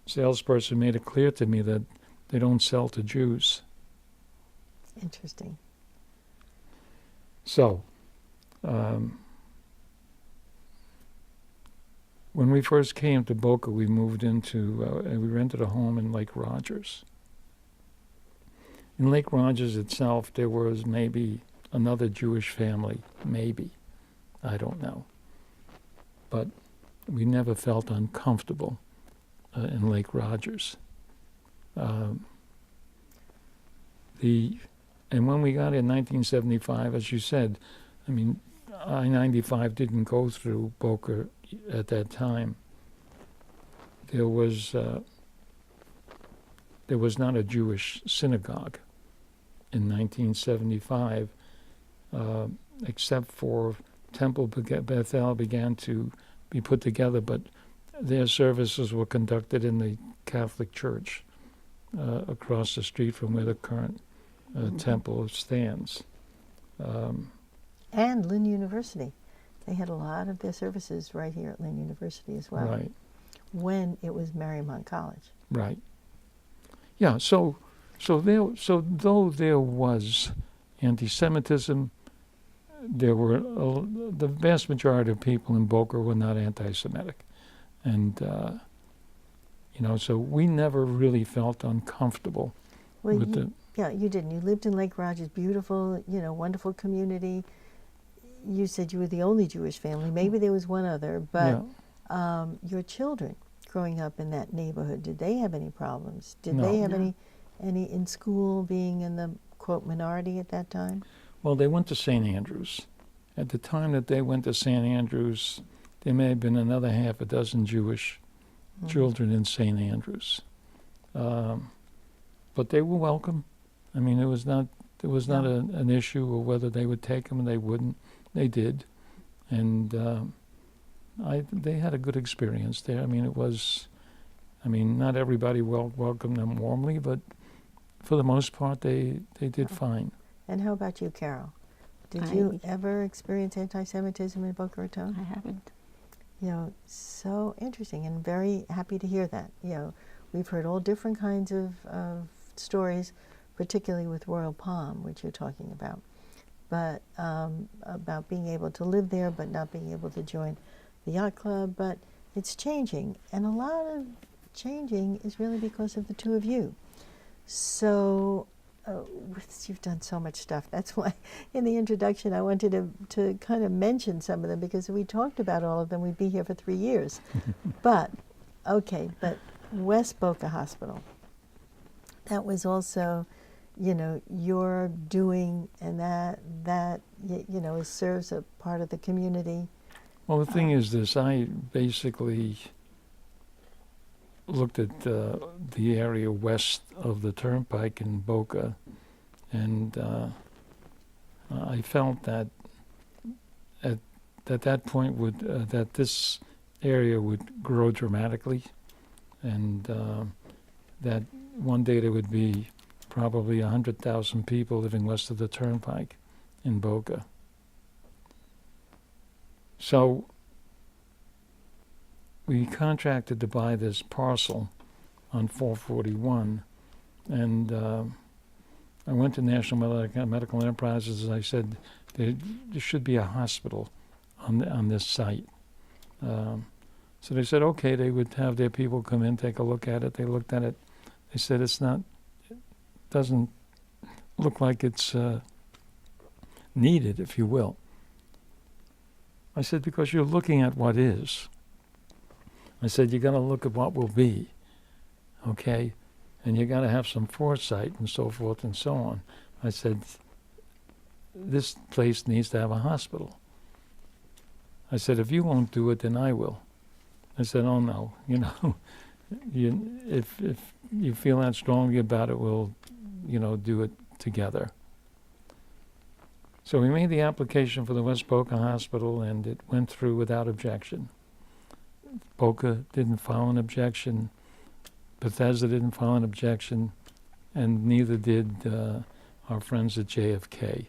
[SPEAKER 3] salesperson made it clear to me that they don't sell to Jews.
[SPEAKER 1] Interesting.
[SPEAKER 3] So, when we first came to Boca, we moved into, we rented a home in Lake Rogers. In Lake Rogers itself, there was maybe another Jewish family, maybe. I don't know. But we never felt uncomfortable in Lake Rogers. And when we got in 1975, as you said, I-95 didn't go through Boca at that time. There was not a Jewish synagogue in 1975, except for Temple Bethel began to be put together, but their services were conducted in the Catholic Church across the street from where the current temple stands.
[SPEAKER 1] And Lynn University. They had a lot of their services right here at Lynn University as well.
[SPEAKER 3] Right.
[SPEAKER 1] When it was Marymount College.
[SPEAKER 3] Right. Yeah. So though there was anti-Semitism, there were the vast majority of people in Boca were not anti-Semitic, and so we never really felt uncomfortable with the.
[SPEAKER 1] Yeah, you didn't. You lived in Lake Rogers, beautiful, wonderful community. You said you were the only Jewish family. Maybe there was one other, but your children growing up in that neighborhood, did they have any problems? Did
[SPEAKER 3] No.
[SPEAKER 1] they have
[SPEAKER 2] No.
[SPEAKER 1] any in school, being in the, quote, minority at that time?
[SPEAKER 3] Well, they went to St. Andrews. At the time that they went to St. Andrews, there may have been another half a dozen Jewish children in St. Andrews, but they were welcome. I mean, there was not an issue of whether they would take them and they wouldn't. They did, and they had a good experience there. I mean, not everybody welcomed them warmly, but for the most part, they did fine.
[SPEAKER 1] And how about you, Carole? Did you ever experience anti-Semitism in Boca Raton?
[SPEAKER 2] I haven't.
[SPEAKER 1] So interesting, and very happy to hear that. We've heard all different kinds of stories, particularly with Royal Palm, which you're talking about, but about being able to live there but not being able to join the yacht club. But it's changing, and a lot of changing is really because of the two of you. So you've done so much stuff. That's why in the introduction I wanted to kind of mention some of them, because if we talked about all of them, we'd be here for 3 years. But West Boca Hospital, that was also, your doing, and that serves a part of the community.
[SPEAKER 3] Well, the thing is this, I basically looked at the area west of the Turnpike in Boca, and I felt that at that point that this area would grow dramatically, and that one day there would be probably 100,000 people living west of the Turnpike in Boca. So we contracted to buy this parcel on 441, and I went to National Medical Enterprises, and I said, there should be a hospital on this site. So they said, okay, they would have their people come in, take a look at it. They looked at it. They said, it doesn't look like it's needed, if you will. I said, because you're looking at what is. I said, you got to look at what will be, okay? And you got to have some foresight and so forth and so on. I said, this place needs to have a hospital. I said, if you won't do it, then I will. I said, oh no, if you feel that strongly about it, we'll, do it together. So we made the application for the West Boca Hospital, and it went through without objection. Boca didn't file an objection, Bethesda didn't file an objection, and neither did our friends at JFK.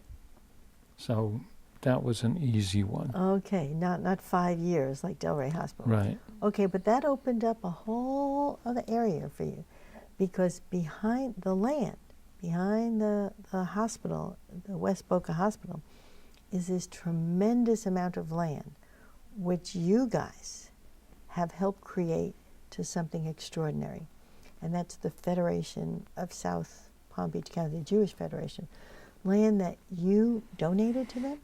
[SPEAKER 3] So that was an easy one.
[SPEAKER 1] Okay, not 5 years like Delray Hospital.
[SPEAKER 3] Right.
[SPEAKER 1] Okay, but that opened up a whole other area for you, because behind the land, behind the hospital, the West Boca Hospital, is this tremendous amount of land, which you guys have helped create to something extraordinary. And that's the Federation of South Palm Beach County, the Jewish Federation. Land that you donated to them?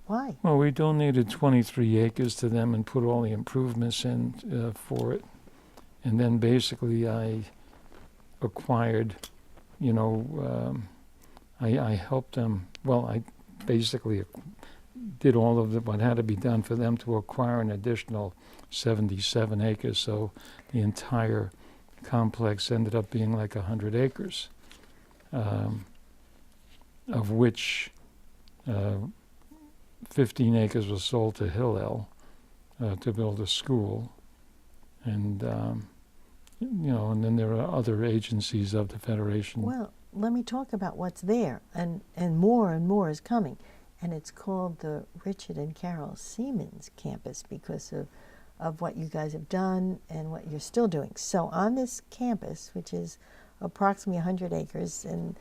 [SPEAKER 1] Why?
[SPEAKER 3] Well, we donated 23 acres to them and put all the improvements in for it. And then basically I acquired, I helped them. Well, I basically did all of what had to be done for them to acquire an additional 77 acres. So the entire complex ended up being like 100 acres, of which 15 acres was sold to Hillel to build a school. And, and then there are other agencies of the Federation.
[SPEAKER 1] Well, let me talk about what's there, and more is coming. And it's called the Richard and Carole Siemens campus because of what you guys have done and what you're still doing. So on this campus, which is approximately 100 acres, and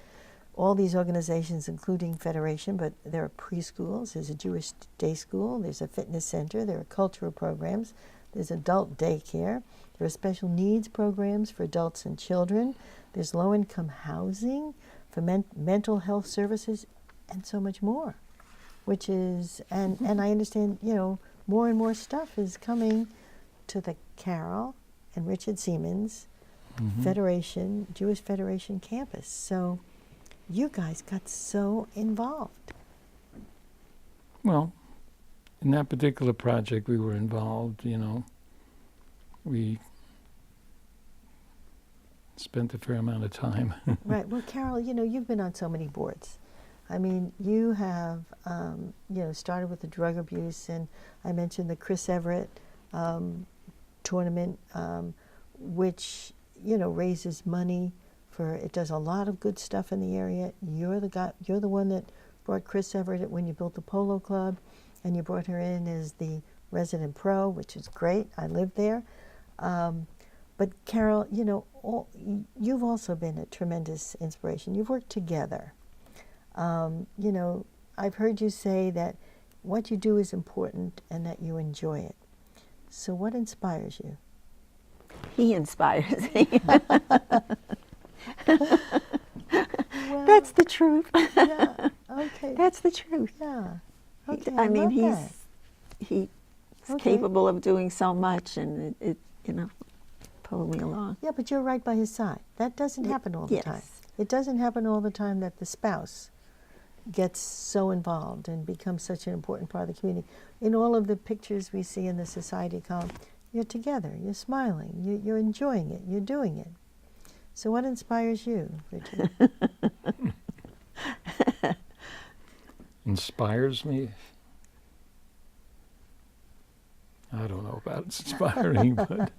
[SPEAKER 1] all these organizations, including Federation, but there are preschools, there's a Jewish day school, there's a fitness center, there are cultural programs, there's adult daycare, there are special needs programs for adults and children, there's low-income housing for mental health services, and so much more, which is, and I understand, more and more stuff is coming to the Carole and Richard Siemens Federation, Jewish Federation campus. So you guys got so involved.
[SPEAKER 3] Well, in that particular project we were involved, we spent a fair amount of time.
[SPEAKER 1] Right. Well, Carole, you've been on so many boards. I mean, you have, started with the drug abuse, and I mentioned the Chris Everett tournament, which, raises money for, it does a lot of good stuff in the area. You're the one that brought Chris Everett when you built the Polo Club, and you brought her in as the resident pro, which is great. I lived there. But Carole, you've also been a tremendous inspiration. You've worked together. I've heard you say that what you do is important and that you enjoy it. So what inspires you?
[SPEAKER 2] He inspires me.
[SPEAKER 1] Well,
[SPEAKER 2] that's the truth.
[SPEAKER 1] Yeah. Okay.
[SPEAKER 2] That's the truth.
[SPEAKER 1] Yeah. Okay.
[SPEAKER 2] I mean,
[SPEAKER 1] love
[SPEAKER 2] he's
[SPEAKER 1] Okay.
[SPEAKER 2] capable of doing so much, and it pulled me along.
[SPEAKER 1] Yeah, but you're right by his side. That doesn't happen all the
[SPEAKER 2] Yes.
[SPEAKER 1] time. It doesn't happen all the time that the spouse gets so involved and becomes such an important part of the community. In all of the pictures we see in the society column, you're together, you're smiling, you're enjoying it, you're doing it. So what inspires you, Richard?
[SPEAKER 3] Inspires me? I don't know about inspiring, but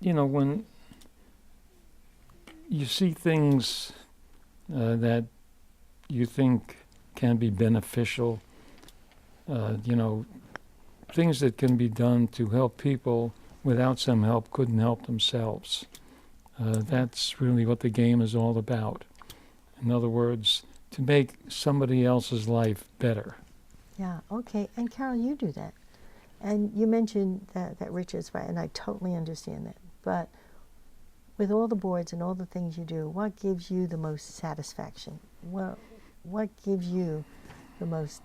[SPEAKER 3] when you see things that you think can be beneficial, things that can be done to help people without some help couldn't help themselves. That's really what the game is all about. In other words, to make somebody else's life better.
[SPEAKER 1] Yeah, okay. And Carole, you do that. And you mentioned that Rich is right, and I totally understand that. But with all the boards and all the things you do, what gives you the most satisfaction? What gives you the most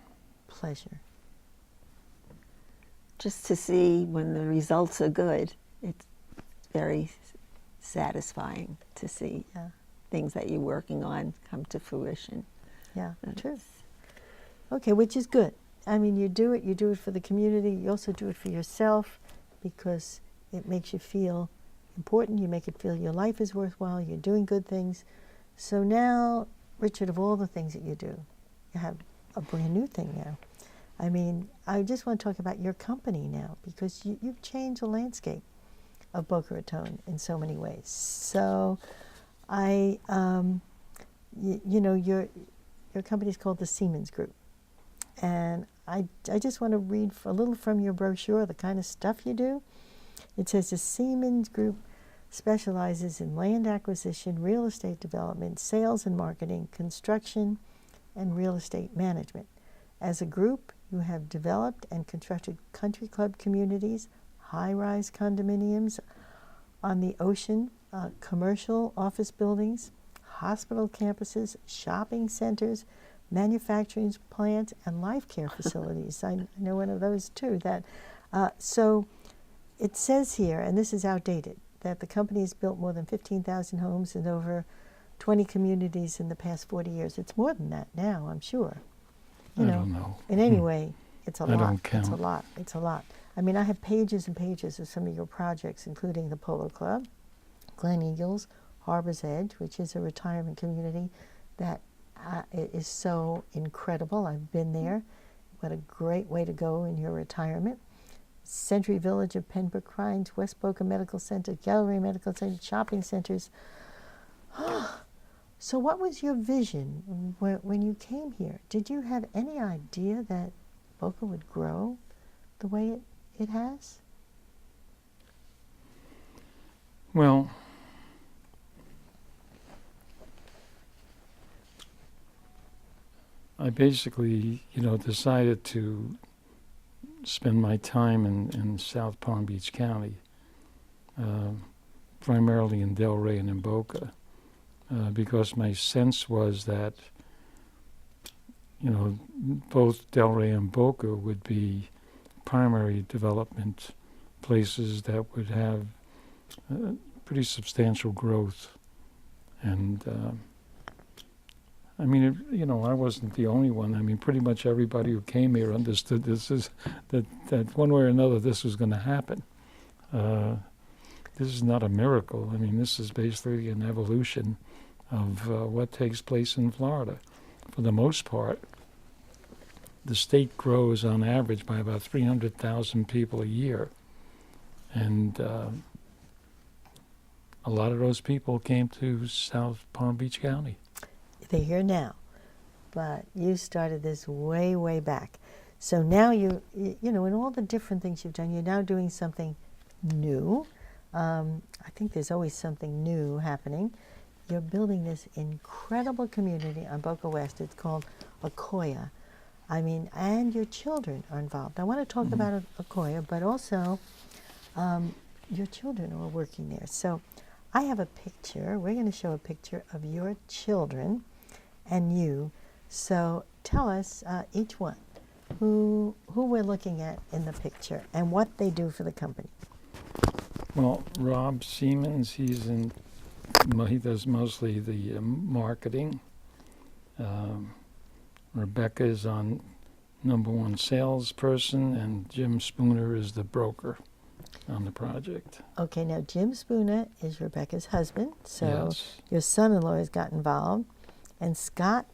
[SPEAKER 1] pleasure?
[SPEAKER 2] Just to see when the results are good, it's very satisfying to see things that you're working on come to fruition.
[SPEAKER 1] Yeah, true. Okay, which is good. I mean, you do it for the community. You also do it for yourself because it makes you feel important. You make it feel your life is worthwhile. You're doing good things. So now, Richard, of all the things that you do, you have a brand new thing now. I mean, I just want to talk about your company now because you've changed the landscape of Boca Raton in so many ways. So your company is called the Siemens Group. And I just want to read a little from your brochure, the kind of stuff you do. It says the Siemens Group specializes in land acquisition, real estate development, sales and marketing, construction, and real estate management. As a group, you have developed and constructed country club communities, high-rise condominiums on the ocean, commercial office buildings, hospital campuses, shopping centers, manufacturing plants, and life care facilities. I know one of those too. So it says here, and this is outdated, that the company has built more than 15,000 homes in over 20 communities in the past 40 years. It's more than that now, I'm sure.
[SPEAKER 3] I don't know.
[SPEAKER 1] In any way, it's a lot.
[SPEAKER 3] I don't count.
[SPEAKER 1] It's a lot. It's a lot. I mean, I have pages and pages of some of your projects, including the Polo Club, Glen Eagles, Harbor's Edge, which is a retirement community that is so incredible. I've been there. What a great way to go in your retirement. Century Village of Pembroke Pines, West Boca Medical Center, Delray Medical Center, shopping centers. So what was your vision when you came here? Did you have any idea that Boca would grow the way it has?
[SPEAKER 3] Well, I basically, decided to spend my time in South Palm Beach County, primarily in Delray and in Boca, because my sense was that, both Delray and Boca would be primary development places that would have pretty substantial growth. And I wasn't the only one. I mean, pretty much everybody who came here understood that one way or another this was going to happen. This is not a miracle. I mean, this is basically an evolution of what takes place in Florida. For the most part, the state grows on average by about 300,000 people a year. And a lot of those people came to South Palm Beach County.
[SPEAKER 1] They're here now, but you started this way, way back. So now in all the different things you've done, you're now doing something new. I think there's always something new happening. You're building this incredible community on Boca West. It's called Akoya. I mean, and your children are involved. I want to talk about Akoya, but also your children are working there. So I have a picture. We're going to show a picture of your children and you. So tell us, each one, who we're looking at in the picture and what they do for the company.
[SPEAKER 3] Well, Rob Siemens, he does mostly the marketing. Rebecca is on #1 salesperson, and Jim Spooner is the broker on the project.
[SPEAKER 1] Okay, now Jim Spooner is Rebecca's husband, so
[SPEAKER 3] Yes.
[SPEAKER 1] your son-in-law has got involved, and Scott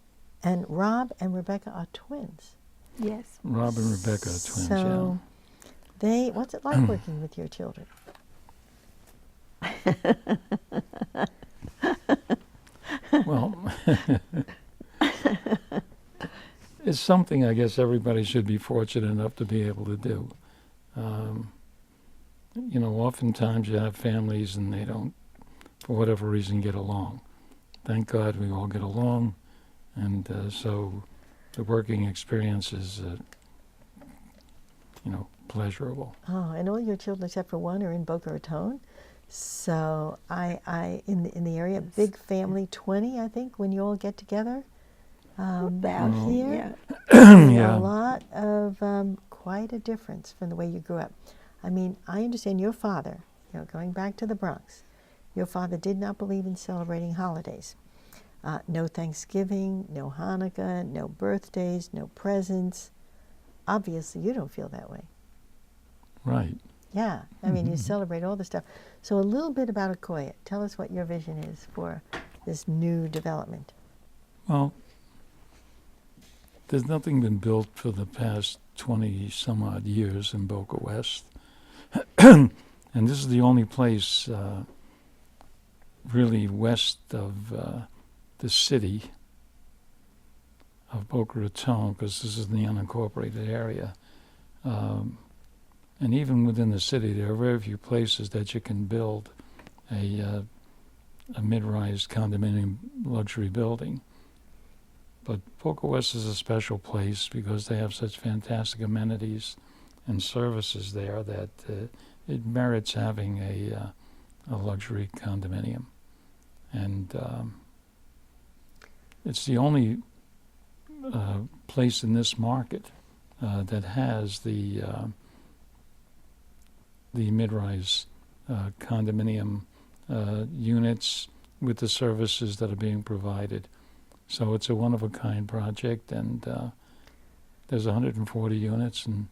[SPEAKER 1] and Rob and Rebecca are twins.
[SPEAKER 2] Yes.
[SPEAKER 3] Rob and Rebecca are twins,
[SPEAKER 1] So what's it like working with your children?
[SPEAKER 3] Well, it's something I guess everybody should be fortunate enough to be able to do. Oftentimes you have families and they don't, for whatever reason, get along. Thank God we all get along, and so the working experience is, pleasurable.
[SPEAKER 1] Oh, and all your children except for one are in Boca Raton. So I in the area, big family, 20, I think, when you all get together.
[SPEAKER 2] About
[SPEAKER 1] Here,
[SPEAKER 3] Yeah.
[SPEAKER 1] a lot of quite a difference from the way you grew up. I mean, I understand your father, going back to the Bronx, your father did not believe in celebrating holidays. No Thanksgiving, no Hanukkah, no birthdays, no presents. Obviously, you don't feel that way.
[SPEAKER 3] Right.
[SPEAKER 1] Yeah, I mean, you celebrate all the stuff. So a little bit about Ocoya. Tell us what your vision is for this new development.
[SPEAKER 3] Well, there's nothing been built for the past 20 some odd years in Boca West. And this is the only place really west of the city of Boca Raton, because this is in the unincorporated area. And even within the city, there are very few places that you can build a mid-rise condominium luxury building. But Boca West is a special place because they have such fantastic amenities and services there that it merits having a luxury condominium. And it's the only place in this market that has the mid-rise condominium units with the services that are being provided. So it's a one-of-a-kind project, and there's 140 units, and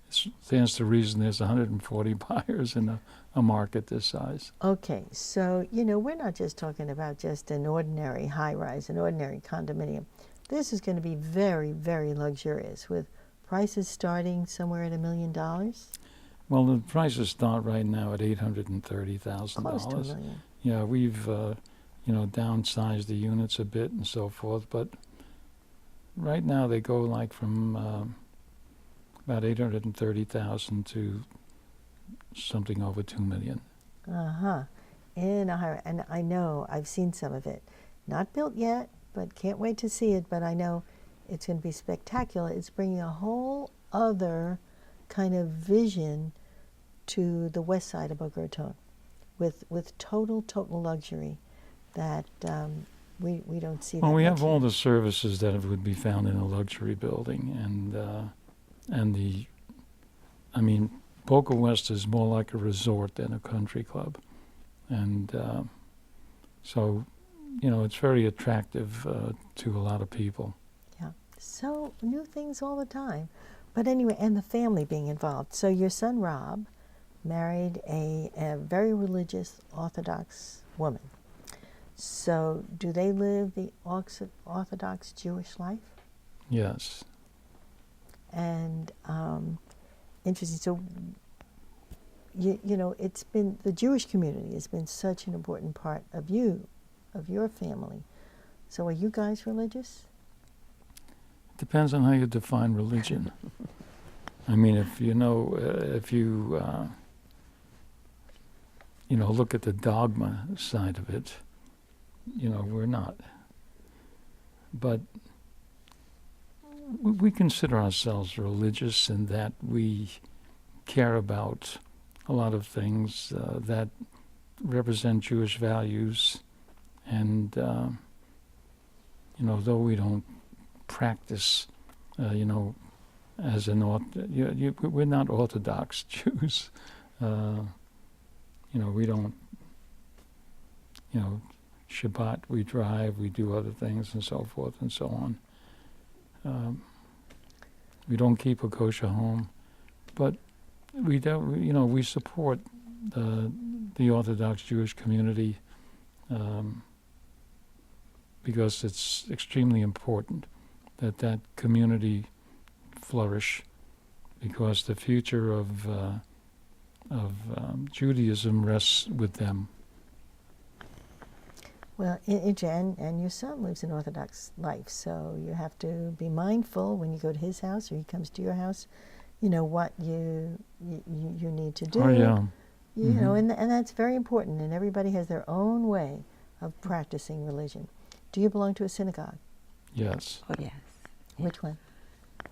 [SPEAKER 3] it stands to reason there's 140 buyers in a market this size.
[SPEAKER 1] Okay, so, we're not just talking about just an ordinary high-rise, an ordinary condominium. This is going to be very, very luxurious, with prices starting somewhere at $1 million.
[SPEAKER 3] Well, the prices start right now at $830,000.
[SPEAKER 1] Close to $1 million.
[SPEAKER 3] Yeah, we've downsized the units a bit and so forth, but right now they go like from about $830,000 to something over $2 million.
[SPEAKER 1] And I know I've seen some of it, not built yet, but can't wait to see it. But I know it's going to be spectacular. It's bringing a whole other kind of vision to the west side of Boca Raton, with total luxury that we don't see.
[SPEAKER 3] Well,
[SPEAKER 1] that
[SPEAKER 3] we
[SPEAKER 1] much
[SPEAKER 3] have all the services that would be found in a luxury building, and Boca West is more like a resort than a country club, and so it's very attractive to a lot of people.
[SPEAKER 1] Yeah. So new things all the time. But anyway, and the family being involved. So your son, Rob, married a very religious Orthodox woman. So do they live the Orthodox Jewish life?
[SPEAKER 3] Yes.
[SPEAKER 1] And interesting. So, it's been, the Jewish community has been such an important part of your family. So are you guys religious?
[SPEAKER 3] Depends on how you define religion. I mean, if you look at the dogma side of it, we're not. But we consider ourselves religious in that we care about a lot of things that represent Jewish values, and though we don't practice, as we're not Orthodox Jews. We don't, Shabbat, we drive, we do other things and so forth and so on. We don't keep a kosher home, but we don't, we support the Orthodox Jewish community because it's extremely important that community flourish, because the future of Judaism rests with them.
[SPEAKER 1] Well, and your son lives an Orthodox life, so you have to be mindful when you go to his house or he comes to your house, you know, what you need to do.
[SPEAKER 3] Oh, yeah.
[SPEAKER 1] You know, and that's very important, and everybody has their own way of practicing religion. Do you belong to a synagogue?
[SPEAKER 3] Yes.
[SPEAKER 2] Oh, yes.
[SPEAKER 1] Which one?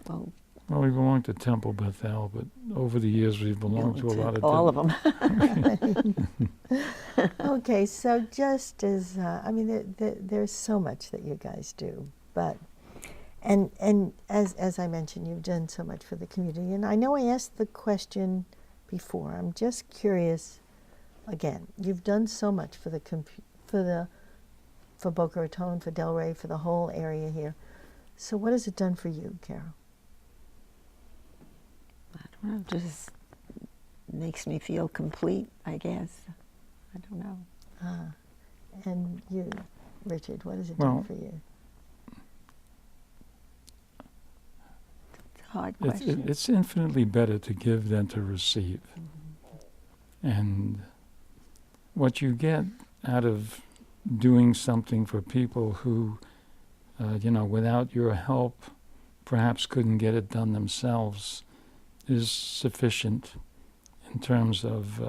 [SPEAKER 2] Well,
[SPEAKER 3] Well, we belong to Temple Bethel, but over the years we've belonged to a lot of
[SPEAKER 2] all of them.
[SPEAKER 1] Okay, so just as, I mean, there's so much that you guys do, but, and as I mentioned, you've done so much for the community, and I know I asked the question before. I'm just curious, again, you've done so much for for Boca Raton, for Delray, for the whole area here. So what has it done for you, Carole?
[SPEAKER 2] I don't know, just makes me feel complete, I guess. I don't know.
[SPEAKER 1] And you, Richard, what has it
[SPEAKER 3] Well,
[SPEAKER 1] done for you?
[SPEAKER 2] It's a hard question.
[SPEAKER 3] It's infinitely better to give than to receive. And what you get out of doing something for people who, you know, without your help, perhaps couldn't get it done themselves, is sufficient in terms of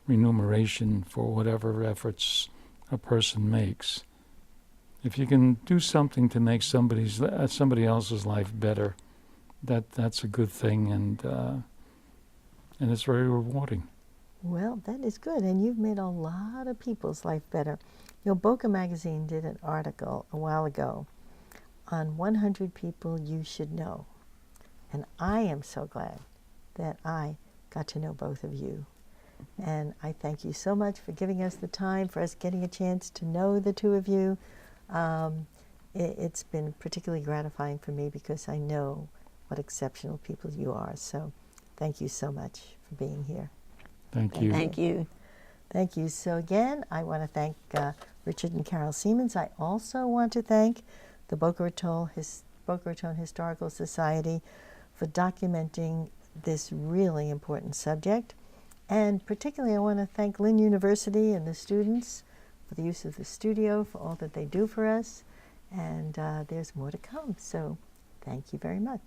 [SPEAKER 3] remuneration for whatever efforts a person makes. If you can do something to make somebody else's life better, that's a good thing, and it's very rewarding.
[SPEAKER 1] Well, that is good, and you've made a lot of people's life better. You know, Boca Magazine did an article a while ago on 100 people you should know, and I am so glad that I got to know both of you. And I thank you so much for giving us the time, for us getting a chance to know the two of you. It's been particularly gratifying for me because I know what exceptional people you are. So thank you so much for being here.
[SPEAKER 3] Thank you.
[SPEAKER 2] Thank you.
[SPEAKER 1] Thank you. So again, I want to thank Richard and Carole Siemens. I also want to thank the Boca Raton Historical Society for documenting this really important subject. And particularly I want to thank Lynn University and the students for the use of the studio, for all that they do for us. And there's more to come. So thank you very much.